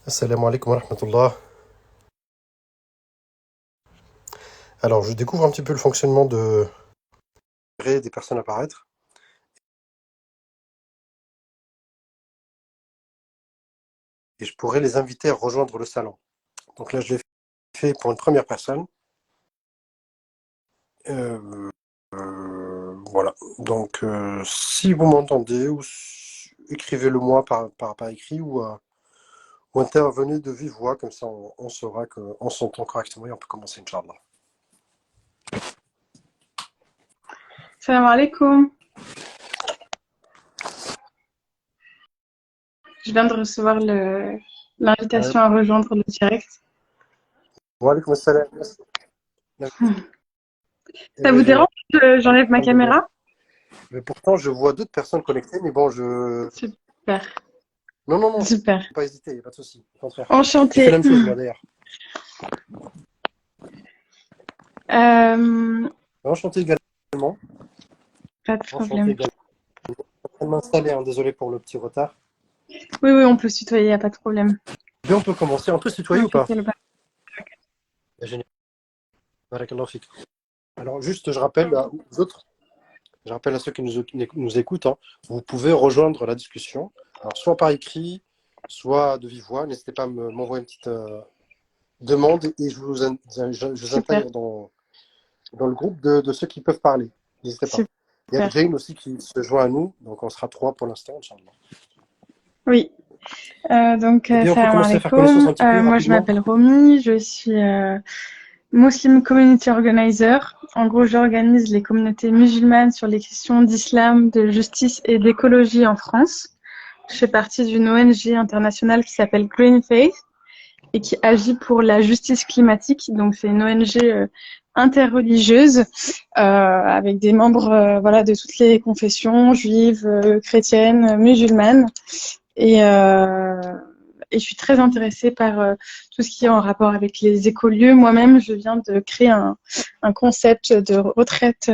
Assalamu alaikum wa rahmatullah. Alors, je découvre un petit peu le fonctionnement de créer des personnes apparaître et je pourrais les inviter à rejoindre le salon. Donc là, je l'ai fait pour une première personne. Voilà. Donc, si vous m'entendez, écrivez-le moi par écrit ou intervenez de vive voix, comme ça on saura qu'on s'entend correctement et on peut commencer, Inch'Allah. Salam alaikum. Je viens de recevoir l'invitation à rejoindre le direct. Wa alaykoum assalam. Ça vous dérange que j'enlève ma caméra? Mais pourtant, je vois d'autres personnes connectées, mais bon, Super. Non, Super. faut pas hésiter, il a pas de souci. Au contraire. J'ai fait Enchantée. la même chose, moi, d'ailleurs. Enchanté également. Pas de Enchanté problème. également. Je suis en train de m'installer, hein, désolé pour le petit retard. Oui, on peut se tutoyer, y a pas de problème. Mais on peut commencer. On peut se tutoyer Ne ou pas? faites pas. Génial. Barakallahu fik. Alors, juste, je rappelle aux autres, je rappelle à ceux qui nous écoutent, hein, vous pouvez rejoindre la discussion. Alors, soit par écrit, soit de vive voix. N'hésitez pas à m'envoyer une petite demande et je vous Super. intègre dans le groupe de ceux qui peuvent parler. N'hésitez pas. Il y a Super. Jane aussi qui se joint à nous, donc on sera 3 pour l'instant, Inch'Allah. Oui. Eh bien, on peut Salam commencer à faire connaissance alaikum. un petit peu Moi, je rapidement. m'appelle Romy. Je suis Muslim Community Organizer. En gros, j'organise les communautés musulmanes sur les questions d'islam, de justice et d'écologie en France. Je fais partie d'une ONG internationale qui s'appelle Green Faith et qui agit pour la justice climatique. Donc, c'est une ONG interreligieuse avec des membres voilà, de toutes les confessions, juives, chrétiennes, musulmanes. Et je suis très intéressée par tout ce qui est en rapport avec les écolieux. Moi-même, je viens de créer un concept de retraite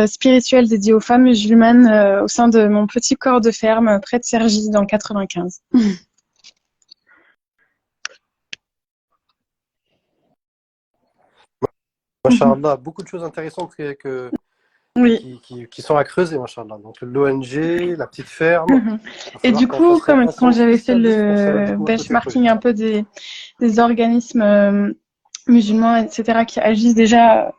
spirituelle dédiée aux femmes musulmanes au sein de mon petit corps de ferme près de Cergy dans le 95. Masha'Allah, beaucoup de choses intéressantes Oui. qui sont à creuser, Masha'Allah. Donc l'ONG, la petite ferme, il va Et falloir du qu'on coup, fasse comme un quand salon j'avais fait spécial juste pour cela. le Dites-moi toi tes projets. benchmarking un peu des organismes musulmans, etc., qui agissent déjà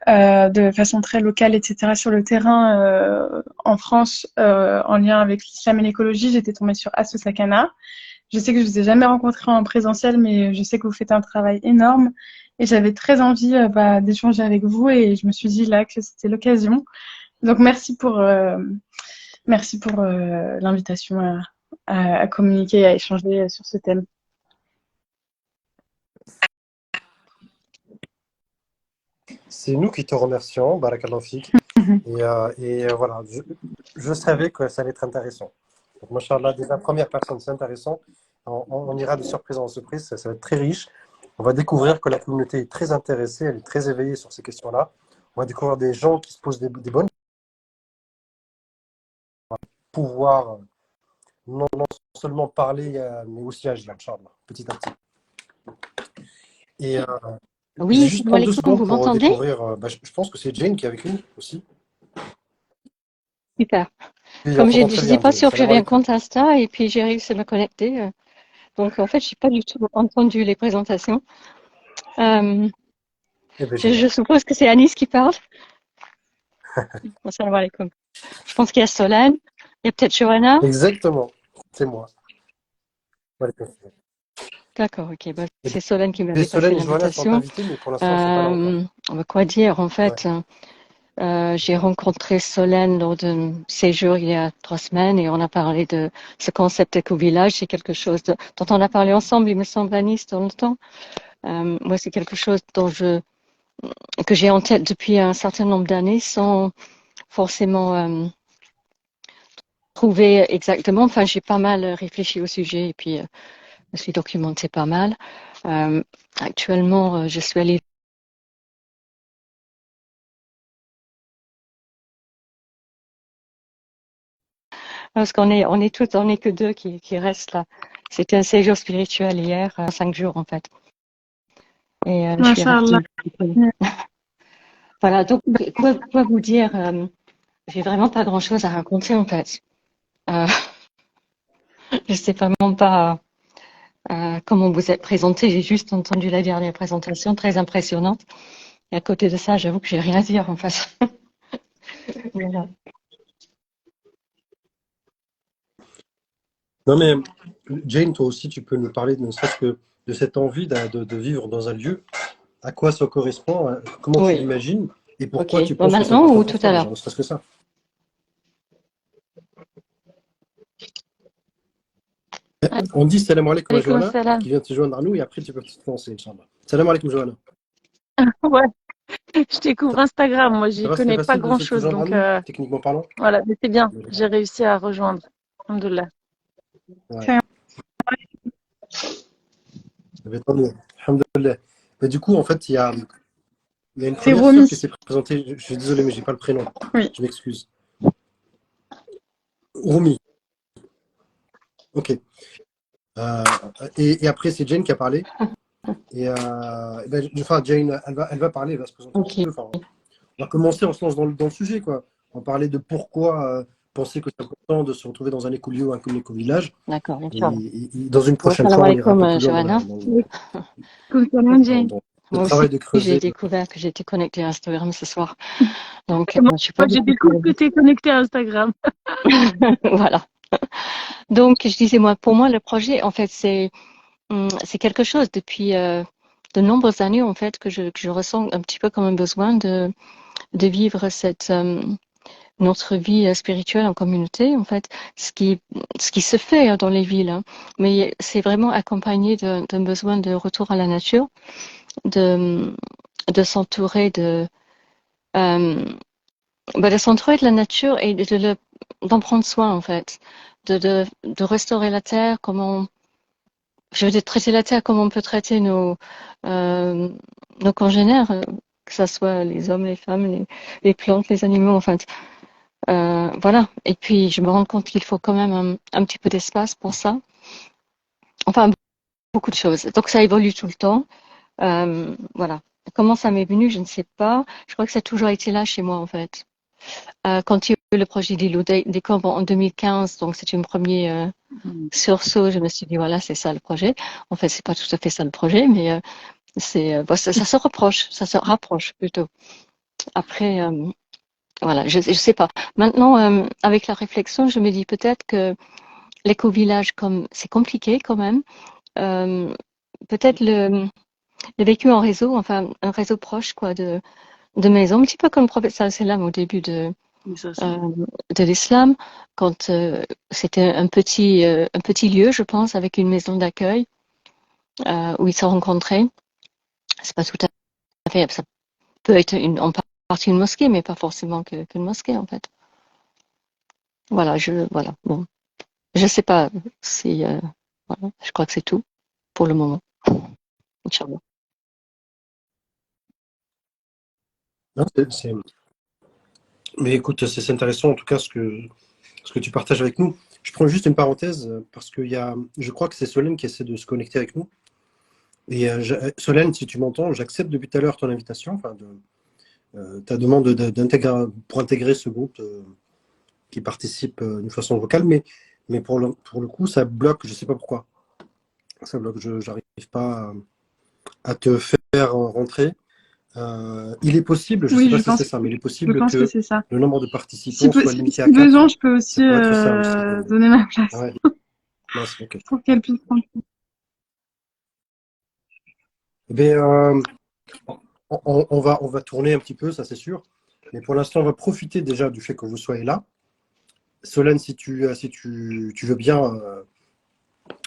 de façon très locale, etc., sur le terrain en France, en lien avec l'islam et l'écologie, j'étais tombée sur Asso Sakana. Je sais que je vous ai jamais rencontré en présentiel, mais je sais que vous faites un travail énorme. Et j'avais très envie d'échanger avec vous et je me suis dit là que c'était l'occasion. Donc merci pour l'invitation à communiquer, à échanger sur ce thème. C'est nous qui te remercions, Barakallahu fik. Voilà, je savais que ça allait être intéressant. Donc, Masha'Allah, déjà, première personne, c'est intéressant. On ira de surprise en surprise, ça va être très riche. On va découvrir que la communauté est très intéressée, elle est très éveillée sur ces questions-là. On va découvrir des gens qui se posent des bonnes pouvoirs, non seulement parler, mais aussi agir, Inch'Allah, petit à petit. Et je vais Oui, juste salam prendre deux alaikum, secondes vous pour m'entendez? découvrir. Je pense que c'est Jane qui est avec nous aussi. Super. Et on Comme je t'entend très n'étais bien, pas Jane. sûre que Salam j'avais un alaikum. compte Insta et puis j'ai réussi à me connecter. Donc en fait, j'ai pas du tout entendu les présentations. Euh, Eh bien, je génial. suppose que c'est Anis qui parle. Salam alaikum. Je pense qu'il y a Solène, il y a peut-être Johanna. Exactement, c'est moi. Wa alaykoum salam. D'accord, ok. Bah, Eh c'est Solène qui bien, m'avait passé Solène et Johanna sont l'invitation. invités, mais pour l'instant, ils ne sont pas là encore. Quoi dire en Ouais. fait? J'ai rencontré Solène lors d'un séjour il y a 3 semaines et on a parlé de ce concept éco-village. C'est quelque chose dont on a parlé ensemble, il me semble, Anis, dans le temps. Moi, c'est quelque chose que j'ai en tête depuis un certain nombre d'années sans forcément trouver exactement. Enfin, j'ai pas mal réfléchi au sujet et puis je me suis documenté pas mal. Actuellement, je suis allée parce on est que deux qui restent là. C'était un séjour spirituel hier, 5 jours en fait. Et je suis Masha'Allah. ravie. Voilà, donc quoi vous dire, j'ai vraiment pas grand-chose à raconter en fait. Euh, je sais vraiment pas comment vous êtes présenté. J'ai juste entendu la dernière présentation, très impressionnante. Et à côté de ça, j'avoue que j'ai rien à dire en face. Voilà. Non, mais Jane, toi aussi, tu peux nous parler ne serait-ce que de cette envie de vivre dans un lieu. À quoi ça correspond? Comment tu Oui, l'imagines? Et ok. pourquoi tu Bon, penses que c'est maintenant important ou pour tout à toi déjà? l'heure? Ne serait-ce que ça. On dit salam alaikum à Alaykoum Johanna, salam. qui vient de se joindre à nous, et après tu peux te lancer, Inch'Allah. Salam alaikum, Johanna. Ouais, je découvre Instagram. Moi, Ça j'y va, c'était connais pas facile de te grand-chose. joindre à Donc, nous, techniquement parlant? voilà. Mais c'est bien. J'ai réussi à rejoindre. Alhamdoulilah. Ouais. Eh bien, tant mieux. Alhamdoulilah. Mais du coup, en fait, il y a une C'est première sœur qui Romy. s'est présentée. Je suis désolé, mais j'ai pas le prénom. Oui. Je m'excuse. Rumi. Ok. Euh, et après, c'est Jane qui a parlé. Enfin, Jane, elle va parler, elle va se présenter un petit Ok, peu. Enfin, on va commencer, on se lance dans le sujet, quoi. On va parler de pourquoi penser que c'est important de se retrouver dans un écolieu ou un éco-village. d'accord, Et, Inch'Allah. dans une Bon, prochaine salam fois, on ira un peu alaikum, plus loin Johanna. Alaykoum salam, dans, Jane. dans le Moi travail aussi, de j'ai creuser. découvert que j'étais connectée à Instagram ce soir. Donc, Moi, je suis pas j'ai beaucoup découvert sur que tu es connecté à Instagram. Voilà. Donc, je disais, moi, pour moi, le projet, en fait, c'est quelque chose depuis de nombreuses années, en fait, que je ressens un petit peu comme un besoin de vivre notre vie spirituelle en communauté, en fait, ce qui se fait dans les villes, hein. Mais c'est vraiment accompagné d'un besoin de retour à la nature, de, de s'entourer euh, de s'entourer de la nature et d'en prendre soin, en fait, de restaurer la terre, je veux dire, traiter la terre comme on peut traiter euh, nos congénères, que ce soit les hommes, les femmes, les plantes, les animaux, en fait. Voilà. Et puis, je me rends compte qu'il faut quand même un petit peu d'espace pour ça. Enfin, beaucoup de choses. Donc, ça évolue tout le temps. Voilà. Comment ça m'est venu, je ne sais pas. Je crois que ça a toujours été là chez moi, en fait. Quand il y a eu le projet d'îlot des Corps en 2015, donc c'était un premier sursaut, je me suis dit, voilà, c'est ça le projet. En fait, c'est pas tout à fait ça le projet, mais ça se rapproche, ça se rapproche plutôt. Après, voilà, je sais pas. Maintenant, avec la réflexion, je me dis peut-être que l'éco-village, comme c'est compliqué quand même, euh, peut-être le vécu en réseau, enfin un réseau proche quoi de maisons, un petit peu comme le prophète sallam au début de l'islam, quand c'était un petit lieu, je pense, avec une maison d'accueil où ils se rencontraient. C'est pas tout à fait, ça peut être en partie une mosquée, mais pas forcément qu'une mosquée en fait. Voilà, bon, je sais pas si, voilà, je crois que c'est tout pour le moment. Inch'Allah. Non, mais écoute, c'est intéressant en tout cas ce que tu partages avec nous. Je prends juste une parenthèse parce je crois que c'est Solène qui essaie de se connecter avec nous. Et Solène, si tu m'entends, j'accepte depuis tout à l'heure ton invitation, enfin ta demande pour intégrer ce groupe qui participe d'une façon vocale, mais pour le coup, ça bloque, je ne sais pas pourquoi. Ça bloque, je n'arrive pas à te faire rentrer. Il est possible, je ne sais Oui, pas si c'est ça, mais il est je possible pense que que c'est ça. le nombre de Si, participants soit limité à si besoin, 4. je peux aussi Ça pourrait être ça aussi. donner ma place Ouais, mince, ok. pour qu'elle puisse prendre. Eh bien, on va tourner un petit peu, ça c'est sûr. Mais pour l'instant, on va profiter déjà du fait que vous soyez là. Solène, si tu veux bien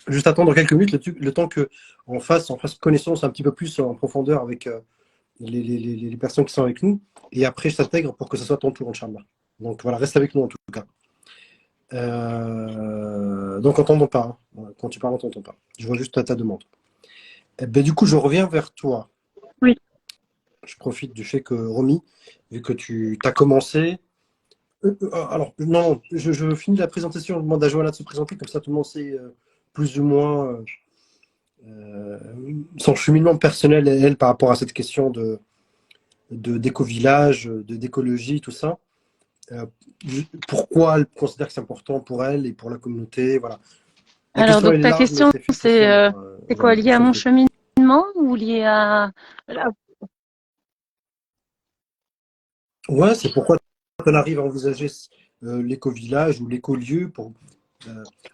juste attendre quelques minutes, le temps qu'on on fasse connaissance un petit peu plus en profondeur avec les personnes qui sont avec nous. Et après, je t'intègre pour que ce soit ton tour, Inch'Allah. Donc voilà, reste avec nous en tout cas. Donc, entendons pas. Hein. Quand tu parles, on t'entend pas. Je vois juste ta demande. Eh ben, du coup, je reviens vers toi. Oui. Je profite du fait que, Romy, vu que tu as commencé. Alors, non, je finis la présentation. Je demande à Johanna de se présenter, comme ça tout le monde sait plus ou moins son cheminement personnel, elle, par rapport à cette question d'éco-village, d'écologie, tout ça. Euh, Pourquoi elle considère que c'est important pour elle et pour la communauté, voilà. La Alors, question donc est ta large, mais question, c'est fixé sur c'est quoi, voilà, lié à sur le mon truc. cheminement ou lié à... Ouais, c'est pourquoi on arrive à envisager l'éco-village ou l'écolieu pour.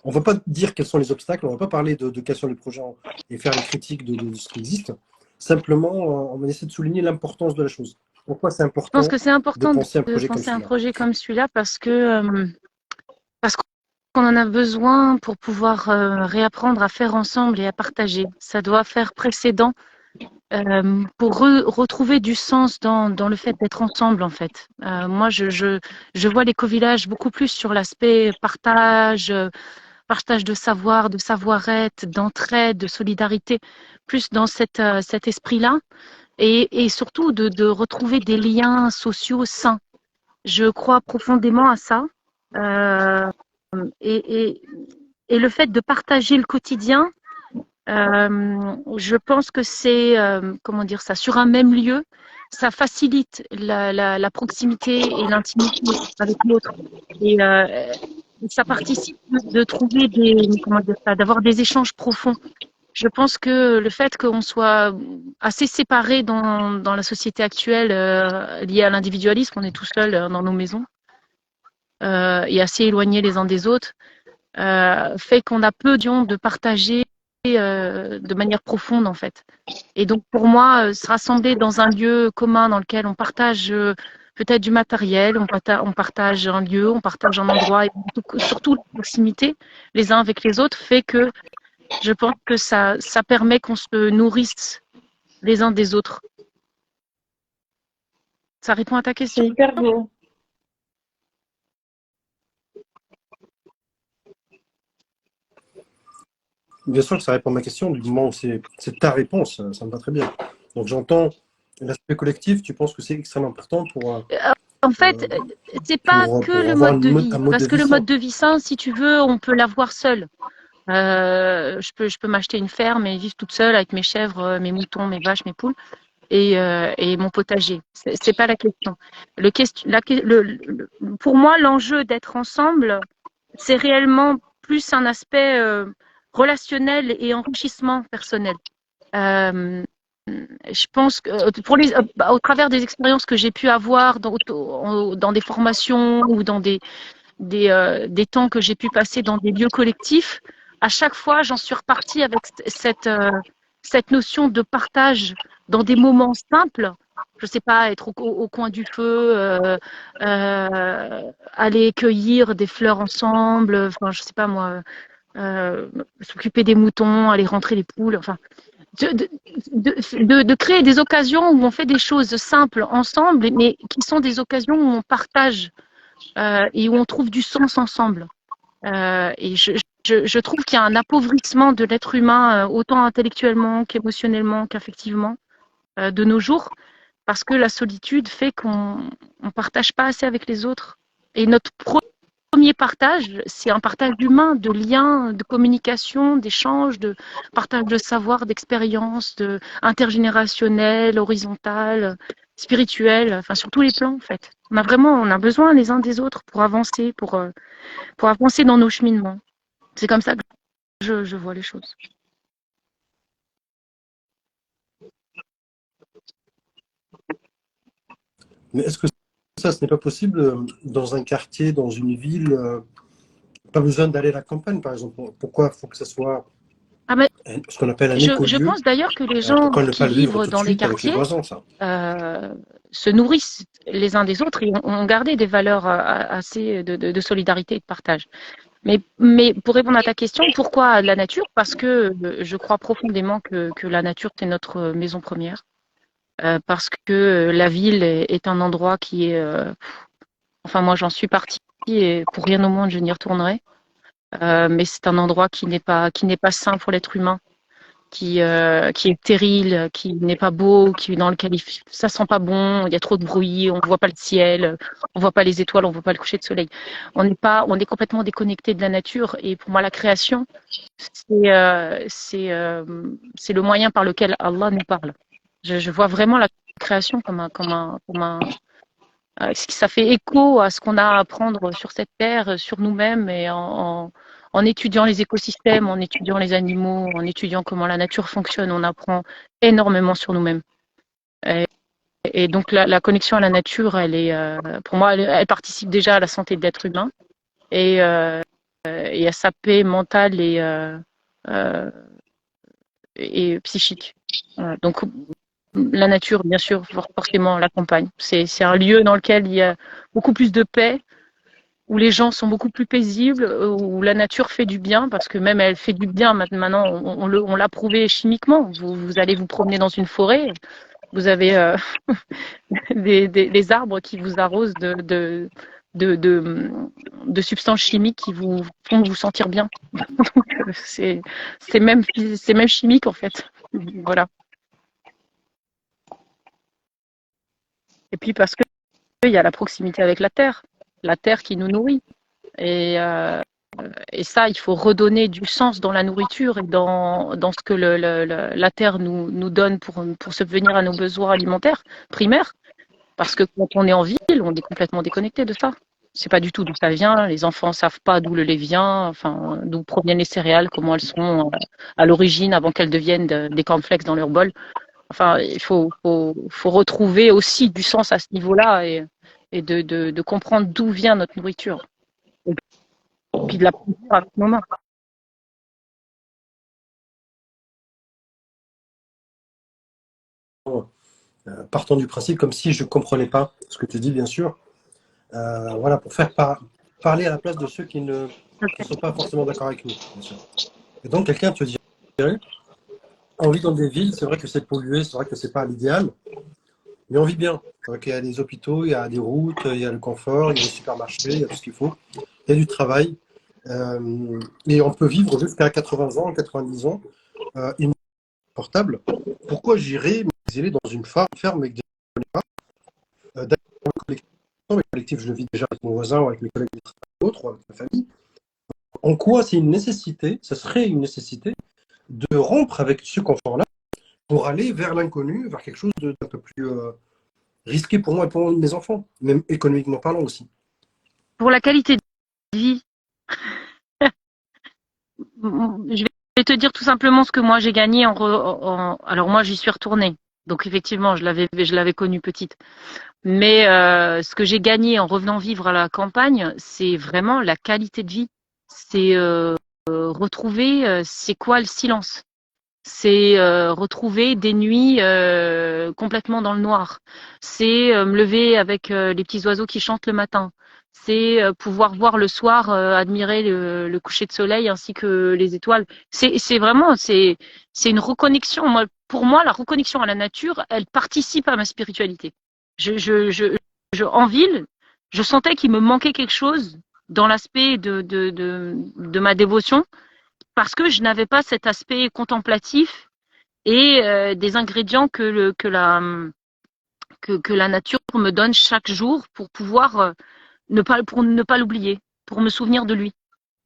On ne va pas dire quels sont les obstacles, on ne va pas parler de quels sont les projets et faire une critique de ce qui existe. Simplement, on va essayer de souligner l'importance de la chose. Pourquoi c'est Je pense important que c'est de important penser un de projet comme penser à un celui-là. projet comme celui-là parce qu'on en a besoin pour pouvoir réapprendre à faire ensemble et à partager. Ça doit faire précédent pour retrouver du sens dans le fait d'être ensemble, en fait. Moi, je vois l'éco-village beaucoup plus sur l'aspect partage, partage de savoir, de savoir-être, d'entraide, de solidarité, plus dans cet esprit-là, et surtout de retrouver des liens sociaux sains. Je crois profondément à ça. Euh, et, et, et le fait de partager le quotidien, je pense que c'est, comment dire ça, sur un même lieu, ça facilite la proximité et l'intimité avec l'autre. Et ça participe de trouver comment dire ça, d'avoir des échanges profonds. Je pense que le fait qu'on soit assez séparés dans la société actuelle, liée à l'individualisme, on est tout seul dans nos maisons, et assez éloignés les uns des autres, fait qu'on a peu de partager de manière profonde en fait. Et donc pour moi, se rassembler dans un lieu commun dans lequel on partage peut-être du matériel, on partage un lieu, on partage un endroit, et surtout la proximité les uns avec les autres, fait que je pense que ça permet qu'on se nourrisse les uns des autres. Ça répond à ta question? C'est hyper beau. Bien sûr que ça répond à ma question, du moment où c'est ta réponse, ça me va très bien. Donc j'entends l'aspect collectif, tu penses que c'est extrêmement important En fait, c'est pas que pour le avoir mode de un vie, mode de parce que vie le mode sain. de vie sain, si tu veux, on peut l'avoir seul. Je peux m'acheter une ferme et vivre toute seule avec mes chèvres, mes moutons, mes vaches, mes poules et mon potager. C'est pas la question. Pour moi, l'enjeu d'être ensemble, c'est réellement plus un aspect relationnel et enrichissement personnel. Euh, je pense que au travers des expériences que j'ai pu avoir dans des formations ou dans des temps que j'ai pu passer dans des lieux collectifs, à chaque fois, j'en suis repartie avec cette notion de partage dans des moments simples. Je sais pas, être au coin du feu, aller cueillir des fleurs ensemble, enfin, je sais pas moi, s'occuper des moutons, aller rentrer les poules, enfin, de, de, de créer des occasions où on fait des choses simples ensemble, mais qui sont des occasions où on partage et où on trouve du sens ensemble. Et je trouve qu'il y a un appauvrissement de l'être humain, autant intellectuellement qu'émotionnellement, qu'affectivement, de nos jours, parce que la solitude fait qu'on ne partage pas assez avec les autres. Et notre premier partage, c'est un partage humain, de liens, de communication, d'échanges, de partage de savoir, d'expérience, de intergénérationnel, horizontal, spirituel, enfin sur tous les plans en fait. On a besoin les uns des autres pour avancer dans nos cheminements. C'est comme ça que je vois les choses. Mais est-ce que ça, ce n'est pas possible dans un quartier, dans une ville, pas besoin d'aller à la campagne, par exemple? Pourquoi il faut que ce soit Ah ben, ce qu'on appelle un je écolieu? pense d'ailleurs que les gens Pourquoi ne qui pas le vivre vivent tout de dans les suite avec les quartiers voisins, ça? se nourrissent les uns des autres et ont gardé des valeurs assez de solidarité et de partage. Mais pour répondre à ta question, pourquoi la nature? Parce que je crois profondément que la nature, c'est notre maison première. Parce que la ville est un endroit qui est... enfin, moi, j'en suis partie et pour rien au monde, je n'y retournerai. Mais c'est un endroit qui n'est pas sain pour l'être humain. qui est stérile, qui n'est pas beau, dans lequel ça sent pas bon, il y a trop de bruit, on voit pas le ciel, on voit pas les étoiles, on voit pas le coucher de soleil. On est complètement déconnecté de la nature. Et pour moi, la création, c'est le moyen par lequel Allah nous parle. Je vois vraiment la création ça fait écho à ce qu'on a à apprendre sur cette terre, sur nous-mêmes, et en étudiant les écosystèmes, en étudiant les animaux, en étudiant comment la nature fonctionne, on apprend énormément sur nous-mêmes. Et donc la connexion à la nature, pour moi, elle participe déjà à la santé de l'être humain et à sa paix mentale et psychique. Voilà. Donc la nature, bien sûr, forcément l'accompagne. C'est un lieu dans lequel il y a beaucoup plus de paix, où les gens sont beaucoup plus paisibles, où la nature fait du bien, parce que même elle fait du bien maintenant, on l'a prouvé chimiquement. Vous allez vous promener dans une forêt, vous avez des arbres qui vous arrosent de substances chimiques qui vous font vous sentir bien. c'est même chimique en fait. Voilà. Et puis parce que il y a la proximité avec la terre qui nous nourrit. Et ça, il faut redonner du sens dans la nourriture et dans ce que la terre nous donne pour subvenir à nos besoins alimentaires primaires. Parce que quand on est en ville, on est complètement déconnecté de ça. C'est pas du tout d'où ça vient. Les enfants savent pas d'où le lait vient, enfin, d'où proviennent les céréales, comment elles sont à l'origine avant qu'elles deviennent des cornflakes dans leur bol. Enfin, il faut retrouver aussi du sens à ce niveau-là et de comprendre d'où vient notre nourriture. Et puis de la prendre avec nos mains. Partons du principe comme si je ne comprenais pas ce que tu dis, bien sûr. Voilà, pour faire parler à la place de ceux qui ne sont pas forcément d'accord avec nous, bien sûr. Et donc, quelqu'un te dirait, on vit dans des villes, c'est vrai que c'est pollué, c'est vrai que c'est pas l'idéal, mais on vit bien. C'est vrai qu'il y a des hôpitaux, il y a des routes, il y a le confort, il y a des supermarchés, il y a tout ce qu'il faut, il y a du travail. Et on peut vivre jusqu'à 80 ans, 90 ans, portable. Pourquoi j'irais m'exiler dans une ferme avec des le collectif, je le vis déjà avec mon voisin ou avec mes collègues autres ou avec ma famille. En quoi c'est une nécessité, ça serait une nécessité de rompre avec ce confort-là pour aller vers l'inconnu, vers quelque chose d'un peu plus risqué pour moi et pour mes enfants, même économiquement parlant aussi. Pour la qualité de vie, je vais te dire tout simplement ce que moi j'ai gagné alors moi j'y suis retournée. Donc effectivement, je l'avais connue petite. Mais ce que j'ai gagné en revenant vivre à la campagne, c'est vraiment la qualité de vie. C'est retrouver c'est quoi le silence. C'est retrouver des nuits complètement dans le noir. C'est me lever avec les petits oiseaux qui chantent le matin. C'est pouvoir voir le soir, admirer le coucher de soleil ainsi que les étoiles. C'est vraiment c'est une reconnexion. Pour moi, la reconnexion à la nature, elle participe à ma spiritualité. En ville, je sentais qu'il me manquait quelque chose dans l'aspect de ma dévotion parce que je n'avais pas cet aspect contemplatif et des ingrédients que la nature me donne chaque jour pour pouvoir ne pas l'oublier, pour me souvenir de lui.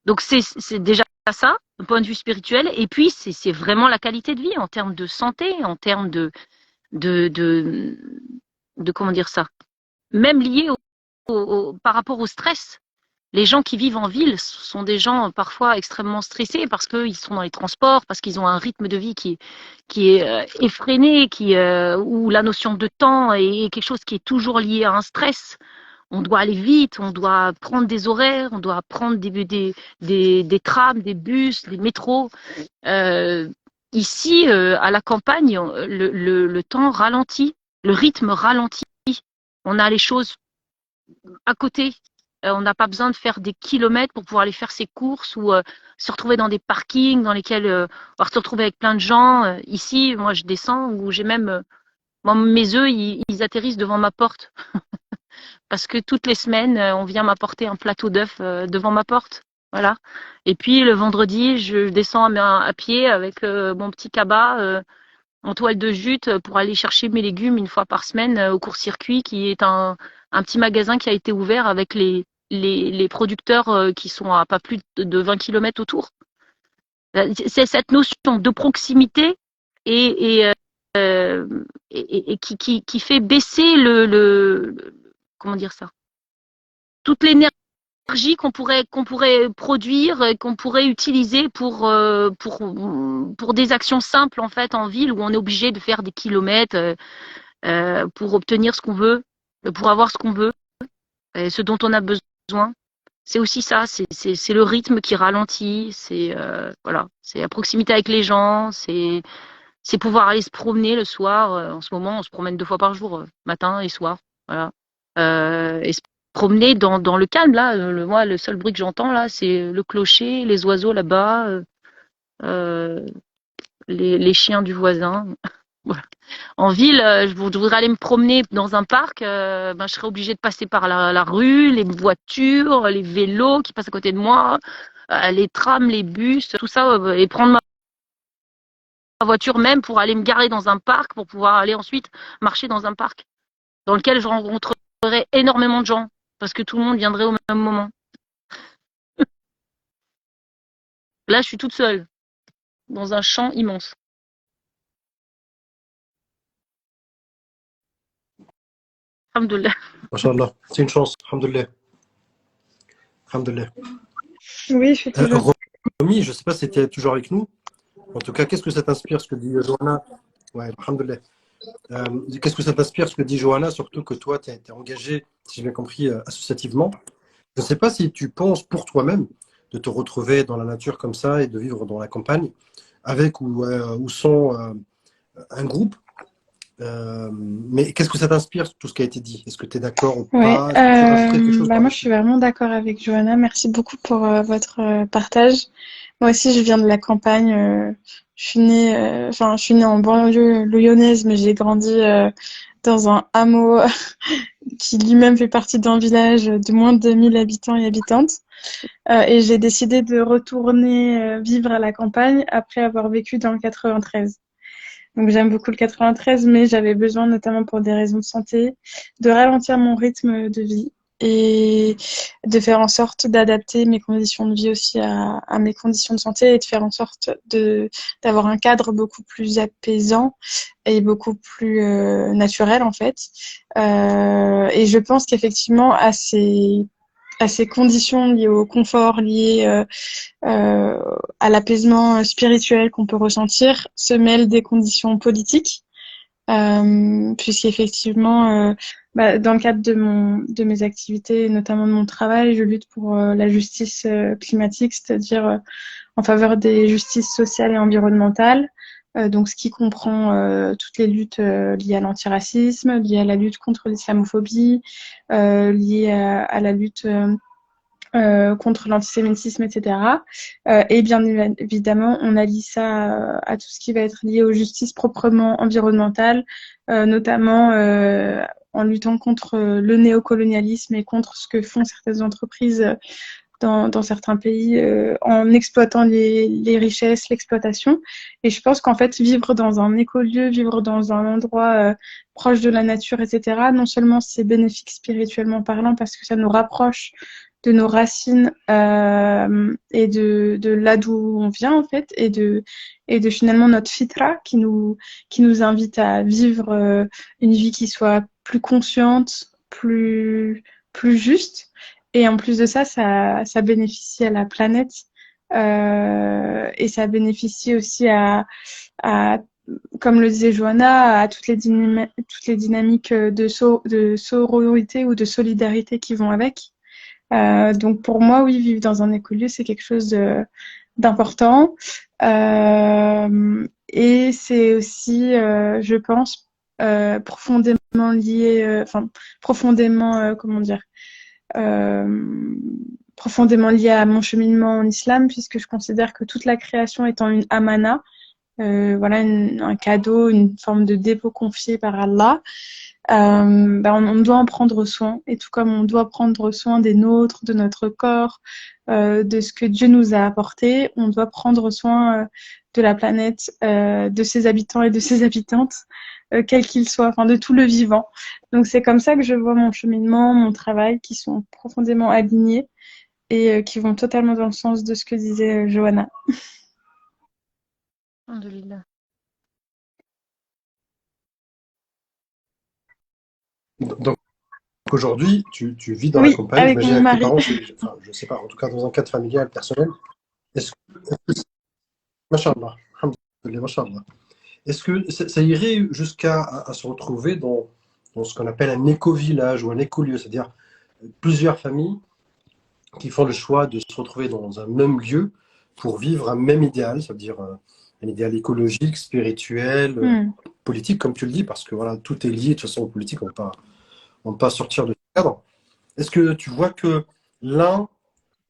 Donc c'est déjà ça, d'un point de vue spirituel, et puis c'est vraiment la qualité de vie en termes de santé, en termes de comment dire ça, même lié par rapport au stress. Les gens qui vivent en ville sont des gens parfois extrêmement stressés parce qu'ils sont dans les transports, parce qu'ils ont un rythme de vie qui est effréné, où la notion de temps est quelque chose qui est toujours lié à un stress. On doit aller vite, on doit prendre des horaires, on doit prendre des trams, des bus, des métros. Ici, à la campagne, le temps ralentit, le rythme ralentit. On a les choses à côté. On n'a pas besoin de faire des kilomètres pour pouvoir aller faire ses courses ou se retrouver dans des parkings dans lesquels on va se retrouver avec plein de gens. Ici, moi, je descends où j'ai même mes œufs, ils atterrissent devant ma porte parce que toutes les semaines, on vient m'apporter un plateau d'œufs devant ma porte. Voilà. Et puis le vendredi, je descends à pied avec mon petit cabas en toile de jute pour aller chercher mes légumes une fois par semaine au court-circuit, qui est un petit magasin qui a été ouvert avec les producteurs qui sont à pas plus de 20 kilomètres autour. C'est cette notion de proximité et, et, qui fait baisser comment dire ça, toute l'énergie qu'on pourrait produire, qu'on pourrait utiliser pour des actions simples en fait en ville où on est obligé de faire des kilomètres pour obtenir ce qu'on veut, pour avoir ce qu'on veut, ce dont on a besoin. C'est aussi ça, c'est le rythme qui ralentit, c'est voilà, c'est la proximité avec les gens, c'est pouvoir aller se promener le soir. En ce moment, on se promène 2 fois par jour, matin et soir, voilà. Et se promener dans le calme là. Moi, le seul bruit que j'entends là, c'est le clocher, les oiseaux là-bas, euh, les chiens du voisin. Voilà. En ville, je voudrais aller me promener dans un parc, je serais obligée de passer par la rue, les voitures, les vélos qui passent à côté de moi, les trams, les bus, tout ça, et prendre ma voiture même pour aller me garer dans un parc, pour pouvoir aller ensuite marcher dans un parc dans lequel je rencontrerais énormément de gens, parce que tout le monde viendrait au même moment. Là, je suis toute seule, dans un champ immense. Alhamdoulilah. Machallah, c'est une chance. Alhamdoulilah. Alhamdoulilah. Oui, je suis toujours. Romy, je ne sais pas si tu es toujours avec nous. En tout cas, qu'est-ce que ça t'inspire ce que dit Johanna? Ouais, alhamdoulilah. Qu'est-ce que ça t'inspire ce que dit Johanna, surtout que toi, tu es engagé, si j'ai bien compris, associativement. Je ne sais pas si tu penses pour toi-même de te retrouver dans la nature comme ça et de vivre dans la campagne avec ou sans un groupe. Mais qu'est-ce que ça t'inspire, tout ce qui a été dit? Est-ce que tu es d'accord ou Ouais, pas? Est-ce que tu rajouterais quelque chose moi je suis vraiment d'accord avec Johanna. Merci beaucoup pour votre partage. Moi aussi, je viens de la campagne. Je suis née en banlieue lyonnaise, mais j'ai grandi dans un hameau qui lui-même fait partie d'un village de moins de 1000 habitants et habitantes. Et j'ai décidé de retourner vivre à la campagne après avoir vécu dans le 93. Donc j'aime beaucoup le 93, mais j'avais besoin, notamment pour des raisons de santé, de ralentir mon rythme de vie et de faire en sorte d'adapter mes conditions de vie aussi à mes conditions de santé et de faire en sorte d'avoir un cadre beaucoup plus apaisant et beaucoup plus naturel en fait. Et je pense qu'effectivement à ces conditions liées au confort, liées à l'apaisement spirituel qu'on peut ressentir, se mêlent des conditions politiques, puisqu'effectivement, dans le cadre de mes activités, notamment de mon travail, je lutte pour la justice climatique, c'est-à-dire en faveur des justices sociales et environnementales. Donc, ce qui comprend toutes les luttes liées à l'antiracisme, liées à la lutte contre l'islamophobie, liées à la lutte contre l'antisémitisme, etc. Et bien évidemment, on allie ça à tout ce qui va être lié aux justices proprement environnementales, notamment en luttant contre le néocolonialisme et contre ce que font certaines entreprises dans certains pays en exploitant les richesses, l'exploitation. Et je pense qu'en fait, vivre dans un écolieu, vivre dans un endroit proche de la nature, etc., non seulement c'est bénéfique spirituellement parlant parce que ça nous rapproche de nos racines et de là d'où on vient en fait et de finalement notre fitra qui nous invite à vivre une vie qui soit plus consciente, plus juste. Et en plus de ça, ça bénéficie à la planète et ça bénéficie aussi à, comme le disait Johanna, à toutes les dynamiques de sororité ou de solidarité qui vont avec. Donc pour moi, oui, vivre dans un écolieu, c'est quelque chose d'important. Et c'est aussi, je pense, profondément lié, comment dire, profondément lié à mon cheminement en islam, puisque je considère que toute la création étant une amana, voilà, un cadeau, une forme de dépôt confié par Allah, on doit en prendre soin. Et tout comme on doit prendre soin des nôtres, de notre corps, de ce que Dieu nous a apporté, on doit prendre soin de la planète, de ses habitants et de ses habitantes, quels qu'ils soient, enfin de tout le vivant. Donc c'est comme ça que je vois mon cheminement, mon travail, qui sont profondément alignés et qui vont totalement dans le sens de ce que disait Johanna. Alhamdulillah. Donc aujourd'hui, tu vis dans la Oui, campagne, avec j'imagine mon avec tes mari. parents, enfin, je sais pas, en tout cas dans un cadre familial, personnel. Machallah, alhamdoulilah, machallah. Est-ce que ça irait jusqu'à à se retrouver dans ce qu'on appelle un éco-village ou un écolieu, c'est-à-dire plusieurs familles qui font le choix de se retrouver dans un même lieu pour vivre un même idéal, c'est-à-dire un idéal écologique, spirituel, politique, comme tu le dis, parce que voilà, tout est lié de toute façon aux politiques, on ne peut pas sortir de ce cadre. Est-ce que tu vois que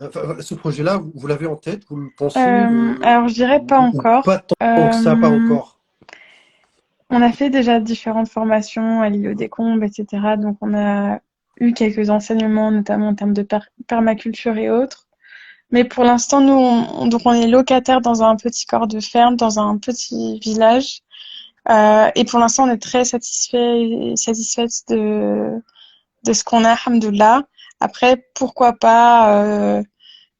ce projet-là, vous l'avez en tête, vous le pensez, Alors je dirais pas ou encore. pas tant que ça, pas encore? On a fait déjà différentes formations à l'île aux Décombres, etc. Donc on a eu quelques enseignements, notamment en termes de permaculture et autres. Mais pour l'instant, nous, donc on est locataire dans un petit corps de ferme, dans un petit village. Et pour l'instant, on est très satisfaite de ce qu'on a, alhamdoulilah. Après, pourquoi pas,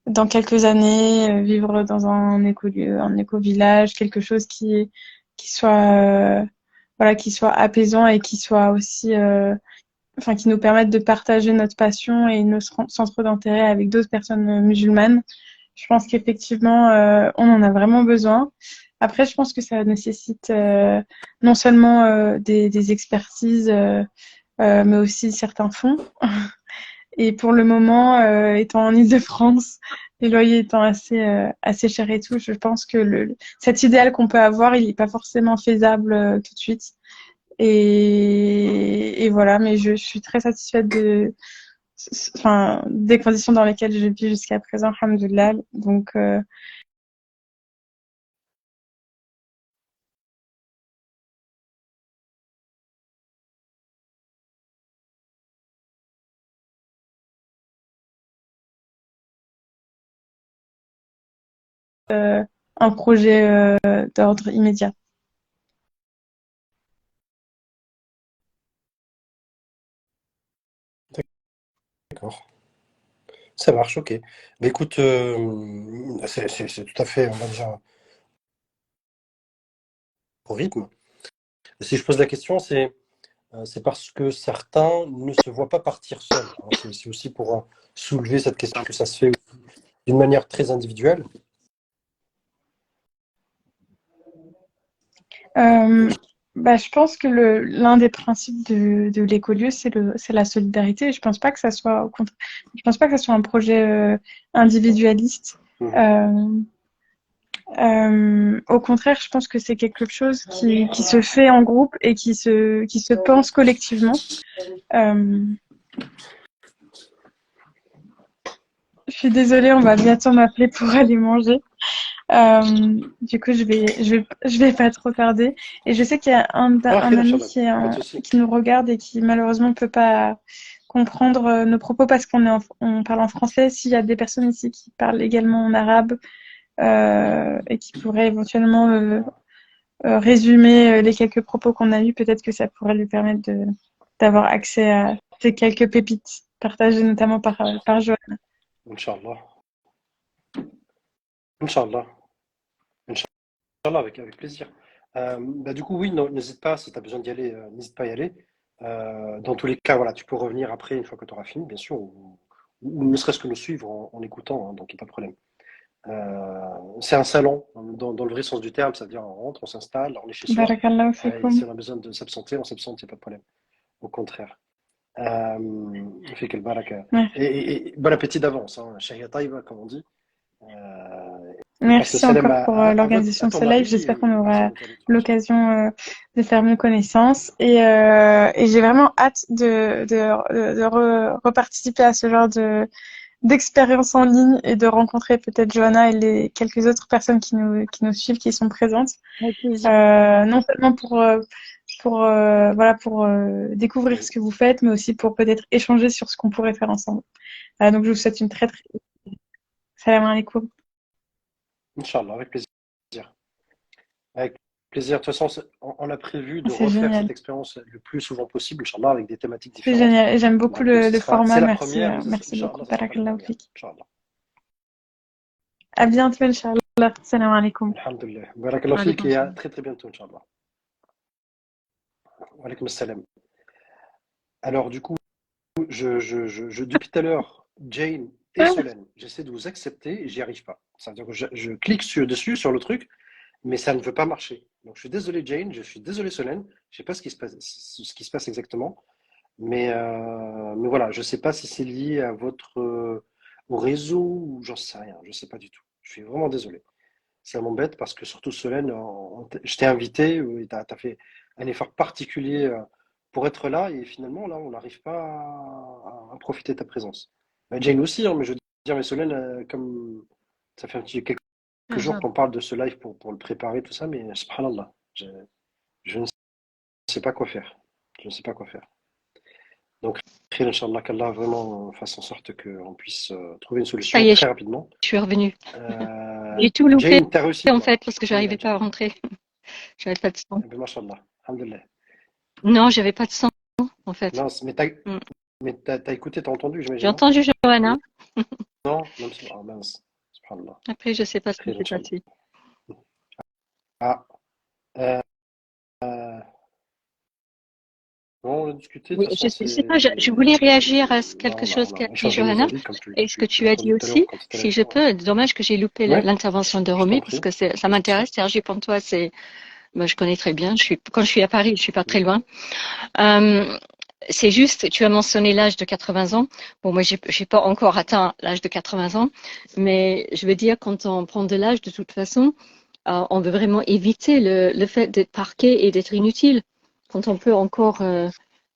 dans quelques années, vivre dans un écolieu, un éco-village, quelque chose qui soit, voilà, qui soit apaisant et qui soit aussi, enfin, qui nous permette de partager notre passion et nos centres d'intérêt avec d'autres personnes musulmanes. Je pense qu'effectivement, on en a vraiment besoin. Après, je pense que ça nécessite non seulement des expertises, mais aussi certains fonds. Et pour le moment, étant en Île-de-France, les loyers étant assez chers et tout, je pense que cet idéal qu'on peut avoir, il n'est pas forcément faisable tout de suite. Et voilà, mais je suis très satisfaite des conditions dans lesquelles je vis jusqu'à présent, alhamdoulilah. Donc, un projet d'ordre immédiat. D'accord. Ça marche, ok. Mais écoute, c'est tout à fait, on va dire, au rythme. Si je pose la question, c'est parce que certains ne se voient pas partir seuls. Hein. C'est aussi pour soulever cette question que ça se fait d'une manière très individuelle. Je pense que l'un des principes de l'écolieu, c'est la solidarité. Je pense pas que ça soit, je pense pas que ça soit un projet individualiste. Au contraire, je pense que c'est quelque chose qui se fait en groupe et qui se pense collectivement. Je suis désolée, on va bientôt m'appeler pour aller manger. Du coup, je vais pas trop tarder. Et je sais qu'il y a un ami qui nous regarde et qui malheureusement ne peut pas comprendre nos propos parce on parle en français. S'il y a des personnes ici qui parlent également en arabe et qui pourraient éventuellement résumer les quelques propos qu'on a eus, peut-être que ça pourrait lui permettre d'avoir accès à ces quelques pépites partagées notamment par Joël. Inch'Allah. Inch'Allah. Inch'Allah, avec plaisir. Du coup, oui, n'hésite pas, si tu as besoin d'y aller, n'hésite pas à y aller. Dans tous les cas, voilà, tu peux revenir après, une fois que tu auras fini, bien sûr, ou ne serait-ce que nous suivre en écoutant, hein, donc il n'y a pas de problème. C'est un salon, dans le vrai sens du terme, c'est-à-dire on rentre, on s'installe, on est chez soi. Barakallahu Et fikum. si on a besoin de s'absenter, on s'absente, il n'y a pas de problème. Au contraire. Fait quel baraka. Ouais. Et bon appétit d'avance, hein. Shahia Taïba, comme on dit. Merci encore pour l'organisation de ton ce live. mari J'espère et qu'on aux personnes aura autour de toi. l'occasion de faire mieux connaissance. Et j'ai vraiment hâte de reparticiper à ce genre d'expérience en ligne et de rencontrer peut-être Johanna et les quelques autres personnes qui nous suivent, qui sont présentes. Avec plaisir. Non seulement pour découvrir ce que vous faites, mais aussi pour peut-être échanger sur ce qu'on pourrait faire ensemble. Donc je vous souhaite une très très salam alaikum. Inch'Allah, avec plaisir. Avec plaisir. De toute façon, on a prévu de C'est refaire génial. cette expérience le plus souvent possible, Inch'Allah, avec des thématiques C'est différentes. génial. Et j'aime beaucoup Donc, le c'est format. la Merci, première, mais merci Inch'Allah, beaucoup. ça sera pas la Barakallahu dernière. fik. Inch'Allah. À bientôt, Inch'Allah. Salam alaikum. Alhamdulillah. Barakallahu fik Alaykoum et à salam. très très bientôt, Inch'Allah. Wa alaykoum assalam. Alors, du coup, depuis tout à l'heure, Jane et Solène, j'essaie de vous accepter et j'y arrive pas. Ça veut dire que je clique dessus, sur le truc, mais ça ne veut pas marcher. Donc, je suis désolé, Jane, je suis désolé, Solène. Je sais pas ce qui se passe exactement. Mais voilà, je sais pas si c'est lié à au réseau ou j'en sais rien. Je sais pas du tout. Je suis vraiment désolé. Ça m'embête parce que surtout, Solène, je t'ai invité et tu as fait un effort particulier pour être là et finalement, là, on n'arrive pas à profiter de ta présence. Jane aussi, hein, mais je veux dire, mais Solène, comme ça fait quelques jours qu'on parle de ce live pour le préparer, tout ça, mais subhanallah, je ne sais pas quoi faire. Je ne sais pas quoi faire. Donc, Inch'Allah, qu'Allah vraiment fasse en sorte qu'on puisse trouver une Ça solution y est, très rapidement. je suis revenue. J'ai tout loupé Jane, t'as réussi, en toi. fait parce que Alhamdulillah, j'arrivais pas à Jane. rentrer. J'avais pas de son. Eh ben, Mashallah. Alhamdulillah. Non, j'avais pas de son en fait. Non, Mm. mais t'as écouté, t'as entendu, J'ai j'imagine, non? entendu Johanna. Non, même si. Ah mince. Subhanallah. Après, je sais pas ce qui Khayr, s'est Inch'Allah. passé. Ah, euh, euh, bon, on a discuté, de Oui, toute façon, je sais pas. Je voulais réagir à quelque on chose a qu'a dit échangé nos Johanna avis, comme et ce que tu tu as l'as dit entendu tout à l'heure aussi, quand tu étais là si avec je moi. peux. Dommage que j'ai loupé Ouais, l'intervention de je t'en Romy parce prie. que ça Pas de souci. m'intéresse. Sergi Pontoise, moi, je connais très bien. Quand je suis à Paris, je suis pas très loin. Euh, c'est juste, tu as mentionné l'âge de 80 ans. Bon, moi, j'ai pas encore atteint l'âge de 80 ans, mais je veux dire, quand on prend de l'âge, de toute façon, on veut vraiment éviter le fait d'être parqué et d'être inutile. Quand on peut encore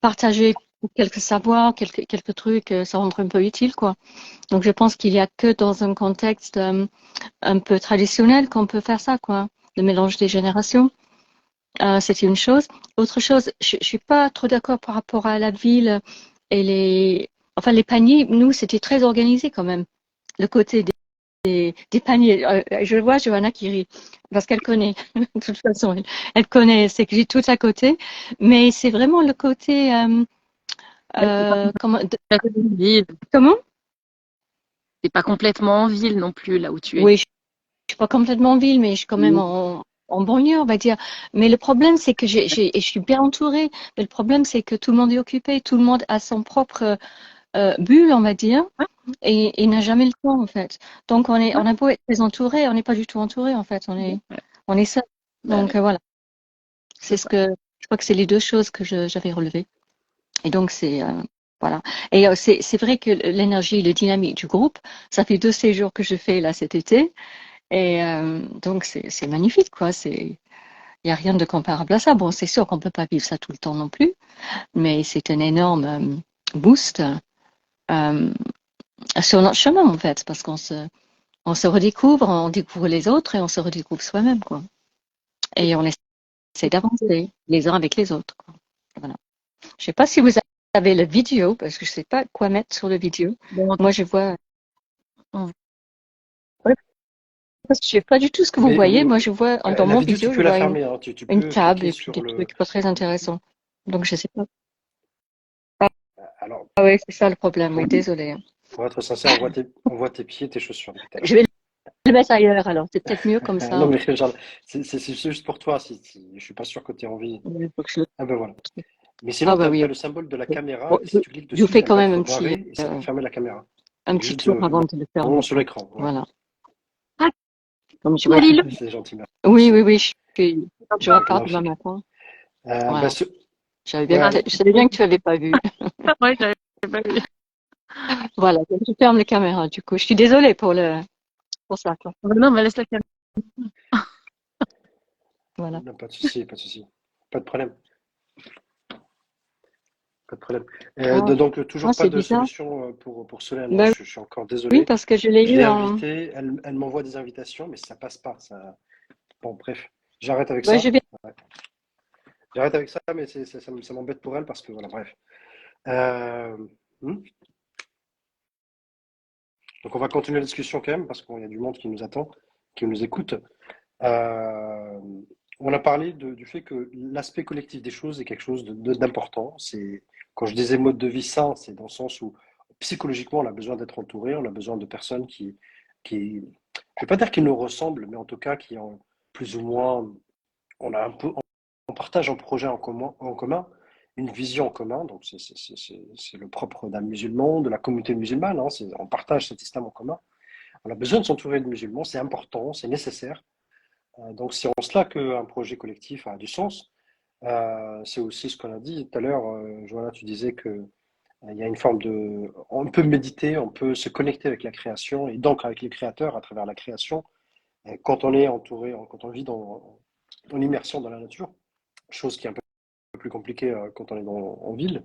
partager quelques savoirs, quelques trucs, ça rendre un peu utile, quoi. Donc, je pense qu'il y a que dans un contexte un peu traditionnel qu'on peut faire ça, quoi. Le mélange des générations. C'est une chose. Autre chose, je suis pas trop d'accord par rapport à la ville et les paniers. Nous, c'était très organisé quand même. Le côté des paniers. Je vois Johanna qui rit parce qu'elle connaît. De toute façon, elle connaît. C'est que j'ai tout à côté. Mais c'est vraiment le côté. Comment? Comment? T'es pas complètement en ville non plus, là où tu es. Oui, je suis pas complètement en ville, mais je suis quand même en banlieue, on va dire. Mais le problème, c'est que et je suis bien entourée. Mais le problème, c'est que tout le monde est occupé, tout le monde a son propre bulle, on va dire, et n'a jamais le temps, en fait. Donc, on a beau être très entouré, on n'est pas du tout entouré, en fait. On est seul. Donc, voilà. C'est je crois que c'est les deux choses que j'avais relevées. Et donc, voilà. Et c'est vrai que l'énergie, le dynamique du groupe, ça fait 2 séjours que je fais là cet été. Et donc, c'est magnifique, quoi. Il n'y a rien de comparable à ça. Bon, c'est sûr qu'on ne peut pas vivre ça tout le temps non plus, mais c'est un énorme boost sur notre chemin, en fait, parce on se redécouvre, on découvre les autres et on se redécouvre soi-même, quoi. Et on essaie d'avancer les uns avec les autres, quoi. Voilà. Je ne sais pas si vous avez la vidéo, parce que je ne sais pas quoi mettre sur la vidéo. Bon, Moi, je vois. Ouais, parce que je ne sais pas du tout ce que vous Mais voyez. Moi, je vois, dans la mon vidéo, tu vidéo, je peux la vois fermer, hein. Tu une peux table cliquer et puis sur des le. trucs pas très intéressants. Donc, je ne sais pas. Alors, Ah oui, c'est ça le problème. Oui, désolé. pour être sincère, on voit tes pieds, tes chaussures depuis tout à Je l'heure. vais le mettre ailleurs alors. C'est peut-être mieux comme Non, ça. mais genre, c'est juste pour toi. Je suis pas sûr que tu aies envie. Il faut que je le. Ah ben voilà. Mais Ah sinon, tu bah as, oui. le symbole de la Bon, caméra, et si tu cliques je vous dessus, fais elle quand va même être barrée et ça va fermer la caméra. un petit Juste tour avant de le vraiment fermer, sur quoi. l'écran. Ouais. Voilà. Comme je vois. Lilo. C'est gentil, Oui, merci. oui, oui. Je repars demain Magnifique. matin. Bah, Voilà. ouais, Je savais bien que tu n'avais pas vu. Ouais, j'avais pas vu. Voilà. Donc, je ferme les caméras, du coup. Je suis désolée pour ça, quoi. Non, mais laisse la caméra. Voilà. non, pas de souci, pas de souci. Pas de problème. Pas de problème. Ah, Donc, ah, toujours pas c'est de bizarre. solution pour Solène. Non, Ben je suis encore oui, désolé. parce que je l'ai Je eu l'ai en. invitée, elle m'envoie des invitations, mais ça passe pas. Ça... Bon, bref, j'arrête avec Ben, ça. je vais. J'arrête avec ça, mais ça m'embête pour elle parce que voilà, bref. Euh, hmm. Donc, on va continuer la discussion quand même parce qu'il y a du monde qui nous attend, qui nous écoute. Euh, on a parlé du fait que l'aspect collectif des choses est quelque chose d'important. C'est, quand je disais mode de vie sain, c'est dans le sens où psychologiquement, on a besoin d'être entouré, on a besoin de personnes qui, je vais pas dire qui nous ressemblent, mais en tout cas qui ont plus ou moins, on a un peu, on partage un projet en commun, une vision en commun. Donc c'est le propre d'un musulman, de la communauté musulmane. Hein, on partage cet islam en commun. On a besoin de s'entourer de musulmans, c'est important, c'est nécessaire. Donc c'est en cela qu'un projet collectif a du sens. C'est aussi ce qu'on a dit tout à l'heure. Joanna, tu disais que il y a une forme de, on peut méditer, on peut se connecter avec la création et donc avec les créateurs à travers la création. Et quand on est entouré, quand on vit en immersion dans la nature, chose qui est un peu plus compliquée quand on est en ville.